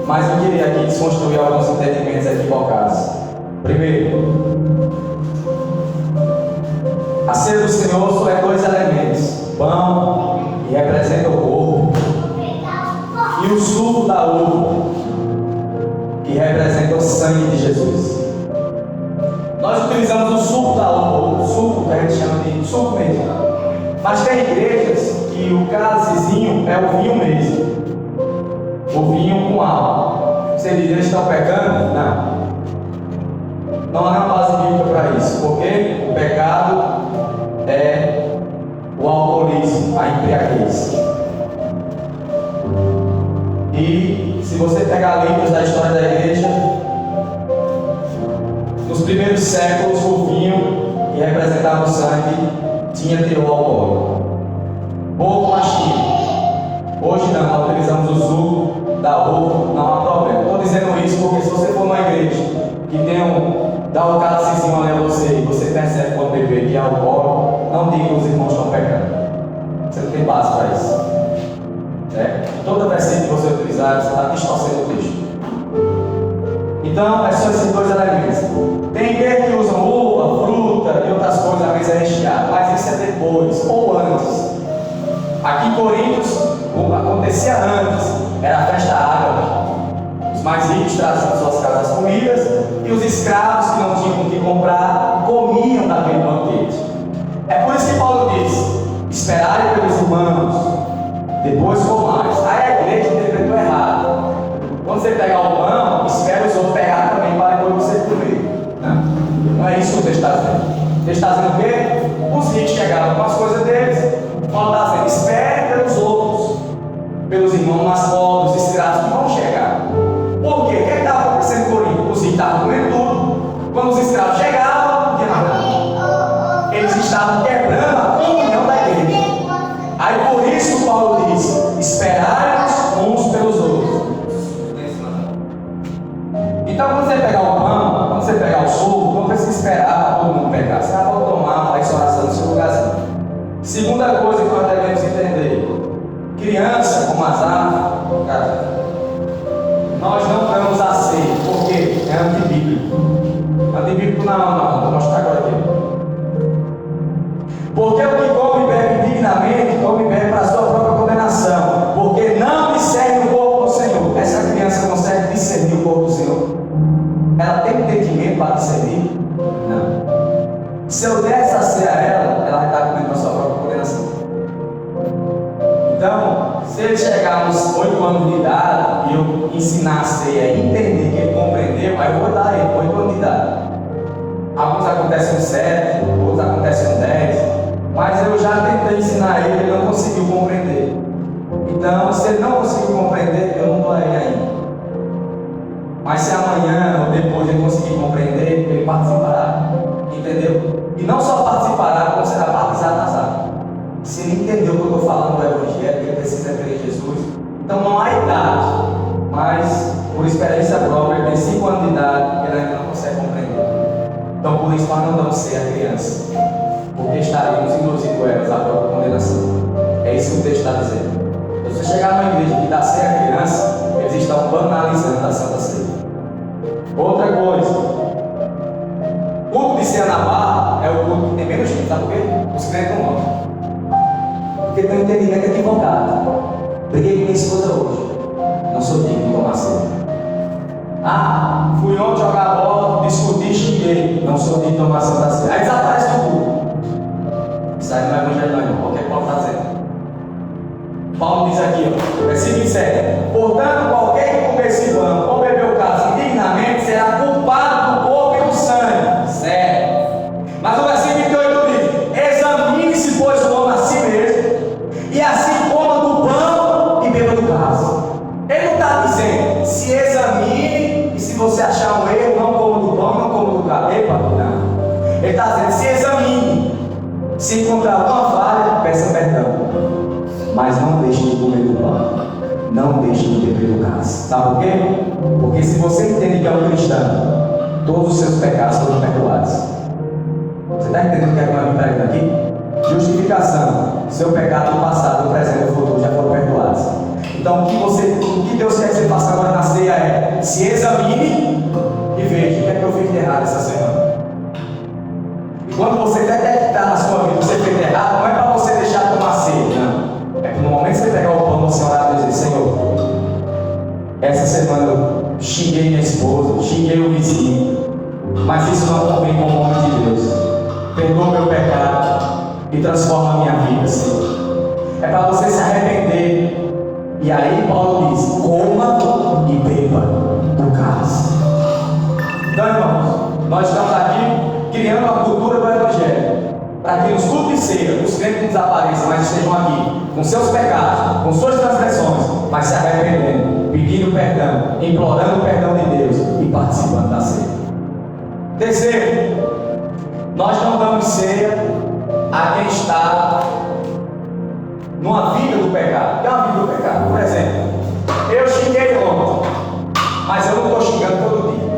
mas eu queria aqui desconstruir alguns entendimentos equivocados. Primeiro, a ceia do Senhor só é dois elementos: pão, que representa o corpo, e o suco da uva, que representa o sangue de Jesus. Nós utilizamos o suco da uva, o suco que a gente chama de suco mesmo, mas tem igrejas que o cálicezinho é o vinho mesmo, o vinho com álcool. Você diz: eles estão pecando? Não. Não há uma base bíblica para isso, porque o pecado é o alcoolismo, a embriaguez. E se você pegar livros da história da igreja, nos primeiros séculos o vinho, que representava o sangue, tinha teor alcoólico. Pouco machinho. Hoje não, nós utilizamos o suco da uva, não há problema. Estou dizendo isso porque se você for numa igreja que dá um cálicezinho ali a você e você percebe quando beber que é alcoólico, não diga que os irmãos estão pecando. Você não tem base para isso. Toda versículo que você utilizar, você está distorcendo o texto. Então, é só esses dois elementos. Tem igreja que usam uva, fruta e outras coisas, a mesa recheada, mas isso é depois ou antes. Aqui em Coríntios, acontecia antes, era a festa árabe. Os mais ricos traziam suas casas comidas escravos que não tinham o que comprar comiam daquele banquete. É por isso que Paulo diz: esperai pelos irmãos, depois comais. Aí a igreja interpretou errado. Quando você pegar o pão, espera os outros pegar também para depois você comer. Não é isso que o texto está dizendo. O texto está dizendo o quê? Os ricos chegaram com as coisas deles. Paulo está dizendo: espere pelos outros, pelos irmãos mais pobres, escravos que vão chegar. Por quê? O que estava acontecendo em Corinto? Os ricos estavam comendo tudo. Quando os escravos chegavam, não tinha mais nada. Eles estavam quebrando a comunhão da igreja. Aí por isso Paulo diz: esperai-nos uns pelos outros. Então quando você pegar o pão, quando você pegar o suco, não precisa esperar para todo mundo pegar. Você vai tomar, faz sua oração no seu lugarzinho. Segunda coisa que nós devemos entender: criança como azar, nós não damos a ceia, porque é antibíblico. Antibíblico não, vou mostrar agora aqui. Porque o que come e bebe dignamente, come e bebe para a sua própria condenação, porque não discerne o corpo do Senhor. Essa criança consegue discernir o corpo do Senhor? Ela tem entendimento para discernir? Não. Se eu der essa ceia a ela, ela vai estar comendo para a sua própria condenação. Então, se ele chegar nos 8 anos de idade e eu ensinar a ceia e entender que ele compreendeu, aí eu vou dar ele 8 anos de idade. Alguns acontecem com 7, outros acontecem com 10, mas eu já tentei ensinar ele, ele não conseguiu compreender. Então, se ele não conseguiu compreender, eu não dou a ele ainda. Mas se amanhã ou depois ele conseguir compreender, ele participará. Entendeu? E não só participará, como será batizado nas águas. Se ele entendeu o que eu estou falando do Evangelho, ele precisa crer em Jesus. Então não há idade, mas por experiência própria, ele tem 5 anos de idade, ele ainda não consegue compreender. Então por isso nós não damos ceia à criança, porque estaríamos induzindo elas à própria condenação. É isso que o texto está dizendo. Então, se você chegar numa igreja que dá ceia à criança, eles estão banalizando a Santa Ceia. Outra coisa, o culto de ceia na barra é o culto que tem menos gente, sabe por quê? Os crentes não vão. Porque tem um entendimento equivocado. Briguei com minha esposa hoje, não sou digno de tomar ceia. Fui ontem jogar bola, discuti, xinguei, não sou digno de tomar Santa Ceia. Aí desaparece do culto. Isso aí não é evangelho não, o que Paulo está dizendo? Paulo diz aqui, versículo 7: portanto, qualquer que comer esse pão ou beber o cálice indignamente será culpado do corpo e do sangue. Certo. Mas o versículo 28 diz: examine-se, pois, o homem a si mesmo, e assim coma do pão e beba do cálice. Ele não está dizendo: se examine, e se você achar um erro, não coma do pão e não coma do cálice. Epa, não. Ele está dizendo: se examine. Se encontrar alguma falha, peça perdão. Mas não deixe de comer do pão, não deixe de beber do cálice. Sabe por quê? Porque se você entende que é um cristão, todos os seus pecados foram perdoados. Você está entendendo o que é que nós estamos pregando aqui? Justificação. Seu pecado no passado, no presente e no futuro já foram perdoados. Então o que Deus quer que você faça agora na ceia é: se examine e veja o que é que eu fiz de errado essa semana. E quando você detectar na sua vida que você fez de errado, não é para você deixar de tomar ceia, não. É que no momento que você pegar o pão, você orar e dizer: Senhor, essa semana eu xinguei minha esposa, xinguei o vizinho, mas isso não convém com o nome de Deus. Perdoa o meu pecado e transforma a minha vida, Senhor. É para você se arrepender. E aí Paulo diz: coma e beba do cálice. Então, irmãos, nós estamos aqui criando a cultura do Evangelho, para que nos cultos de ceia os crentes não desapareçam, mas estejam aqui com seus pecados, com suas transgressões, mas se arrependendo, pedindo perdão, implorando o perdão de Deus e participando da ceia. Terceiro, nós não damos ceia a quem está numa vida do pecado. O que é uma vida do pecado? Por exemplo, eu xinguei ontem, mas eu não estou xingando todo dia.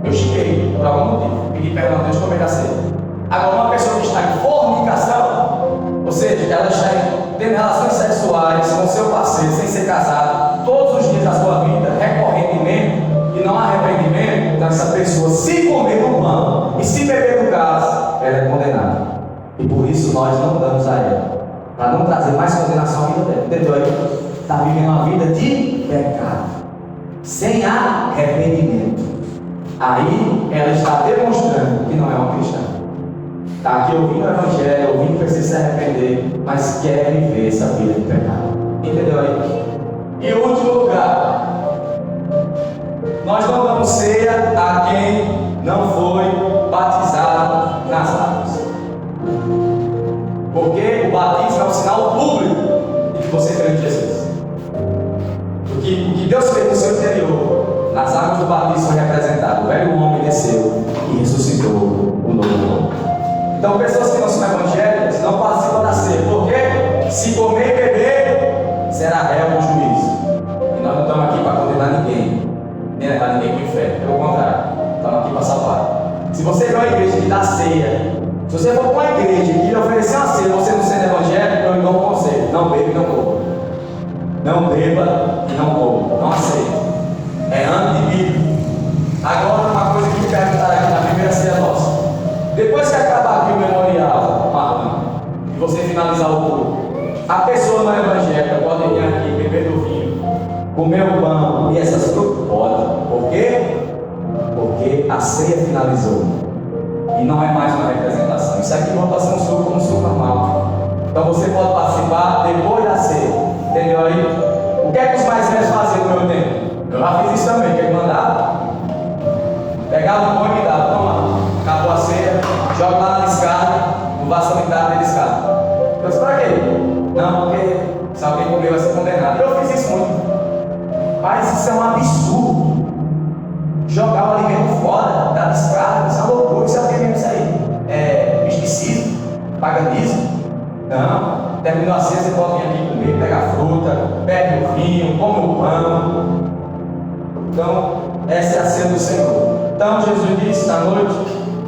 Eu xinguei por algum motivo, pedi perdão a Deus por meio da ceia. Agora, uma pessoa que está em fornicação, ou seja, ela está tendo relações sexuais com seu parceiro sem ser casado, todos os dias da sua vida, recorrentemente, e não há arrependimento, então essa pessoa, se comer do pão e se beber do cálice, ela é condenada. E por isso nós não damos a ela, para não trazer mais condenação à vida dela. Entendeu aí? Está vivendo uma vida de pecado, sem arrependimento. aí ela está demonstrando que não é uma cristã. Está aqui ouvindo o Evangelho, ouvindo que precisa se arrepender, mas quer viver essa vida de pecado. Entendeu aí? E último lugar, nós não damos ceia a quem não foi batizado nas águas. Porque o batismo é um sinal público de que você crê em Jesus. O que Deus fez no seu interior, nas águas do batismo foi representado. O velho homem desceu e ressuscitou o novo homem. Então, pessoas que não são evangélicas não participam da ceia. Porque se comer e beber, será réu no juízo. E nós não estamos aqui para condenar ninguém, nem levar ninguém para o inferno. Pelo contrário, estamos aqui para salvar. Se você for uma igreja que dá ceia, se você for para uma igreja que lhe oferecer uma ceia, você não sendo evangélico, eu lhe dou um conselho: não beba e não coma. Não beba e não coma. Não aceite. É anti-bíblico. Agora, uma coisa que me perguntaram aqui na primeira ceia nossa. Depois que acabar aqui o memorial, Marlon, e você finalizar o culto, a pessoa não evangélica pode vir aqui beber do vinho, comer o pão e essas frutas? Pode. Por quê? Porque a ceia finalizou. E não é mais uma representação. Isso aqui não passa um suco como um suco normal. Então você pode participar depois da ceia. Entendeu aí? O que é que os mais velhos faziam no meu tempo? Eu já fiz isso também. O que é que mandava? Pegava o pão e me dava. Toma, acabou a ceia, joga lá na escada, no vaso sanitário da escada. Eu disse: pra quê? Não, porque se alguém comer vai ser condenado. Eu fiz isso muito. Mas isso é um absurdo. Jogar o alimento fora da estrada, isso é uma loucura. Isso é o que mesmo isso aí? É misticismo, paganismo? Não. Terminou a ceia, você pode vir aqui comer, pegar fruta, bebe o vinho, come o pão. Então, essa é a ceia do Senhor. Então, Jesus disse na noite,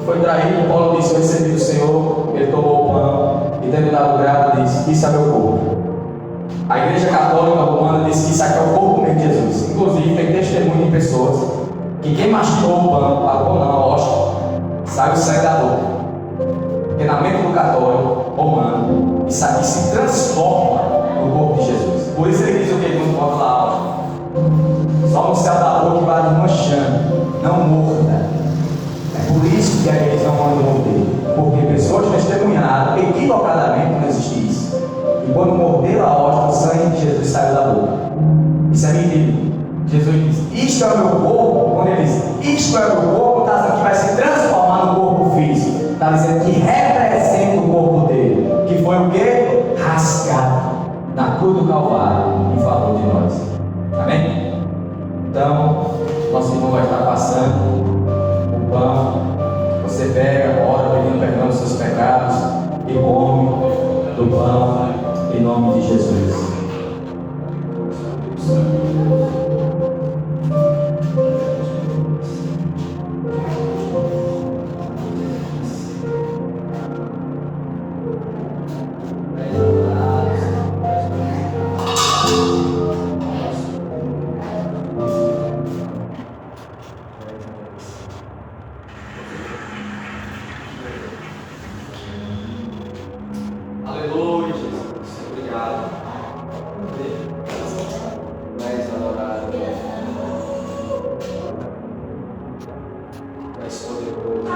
foi traído. Paulo disse: eu recebi do Senhor. Ele tomou o pão e, tendo dado graça, disse: isso é meu corpo. A Igreja Católica Romana disse que isso aqui é o corpo mesmo de Jesus. Inclusive, tem testemunho de pessoas que quem mastigou o pão, pagou não, a hóstia, sai o sangue da boca. Porque na mente do católico romano, isso aqui se transforma no corpo de Jesus. Por isso ele diz o que quando bota lá a hóstia: só no céu da boca que vai desmanchando, não morda. É por isso que a igreja não pode morder. Porque pessoas testemunharam equivocadamente que não existe isso. E quando morderam a hóstia, o sangue de Jesus saiu da boca. Isso é mentira. Jesus diz: isto é o meu corpo. Quando ele diz isto é o meu corpo, está dizendo que vai se transformar no corpo físico. Está dizendo que representa o corpo dele, que foi o que? Rasgado na cruz do Calvário em favor de nós. Amém? Então, nosso irmão vai estar passando o pão. Você pega, ora, pedindo perdão dos seus pecados e come do pão em nome de Jesus. Aleluia, Jesus. Obrigado. Mais adorado. Mais poderoso.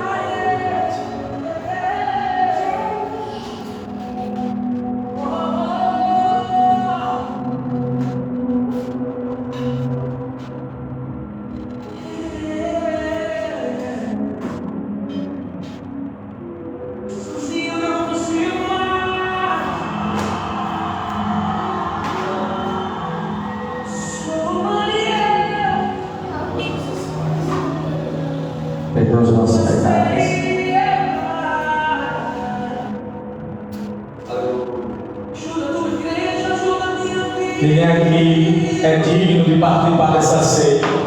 Perdoa os nossos pecados. Quem aqui é digno de participar dessa ceia?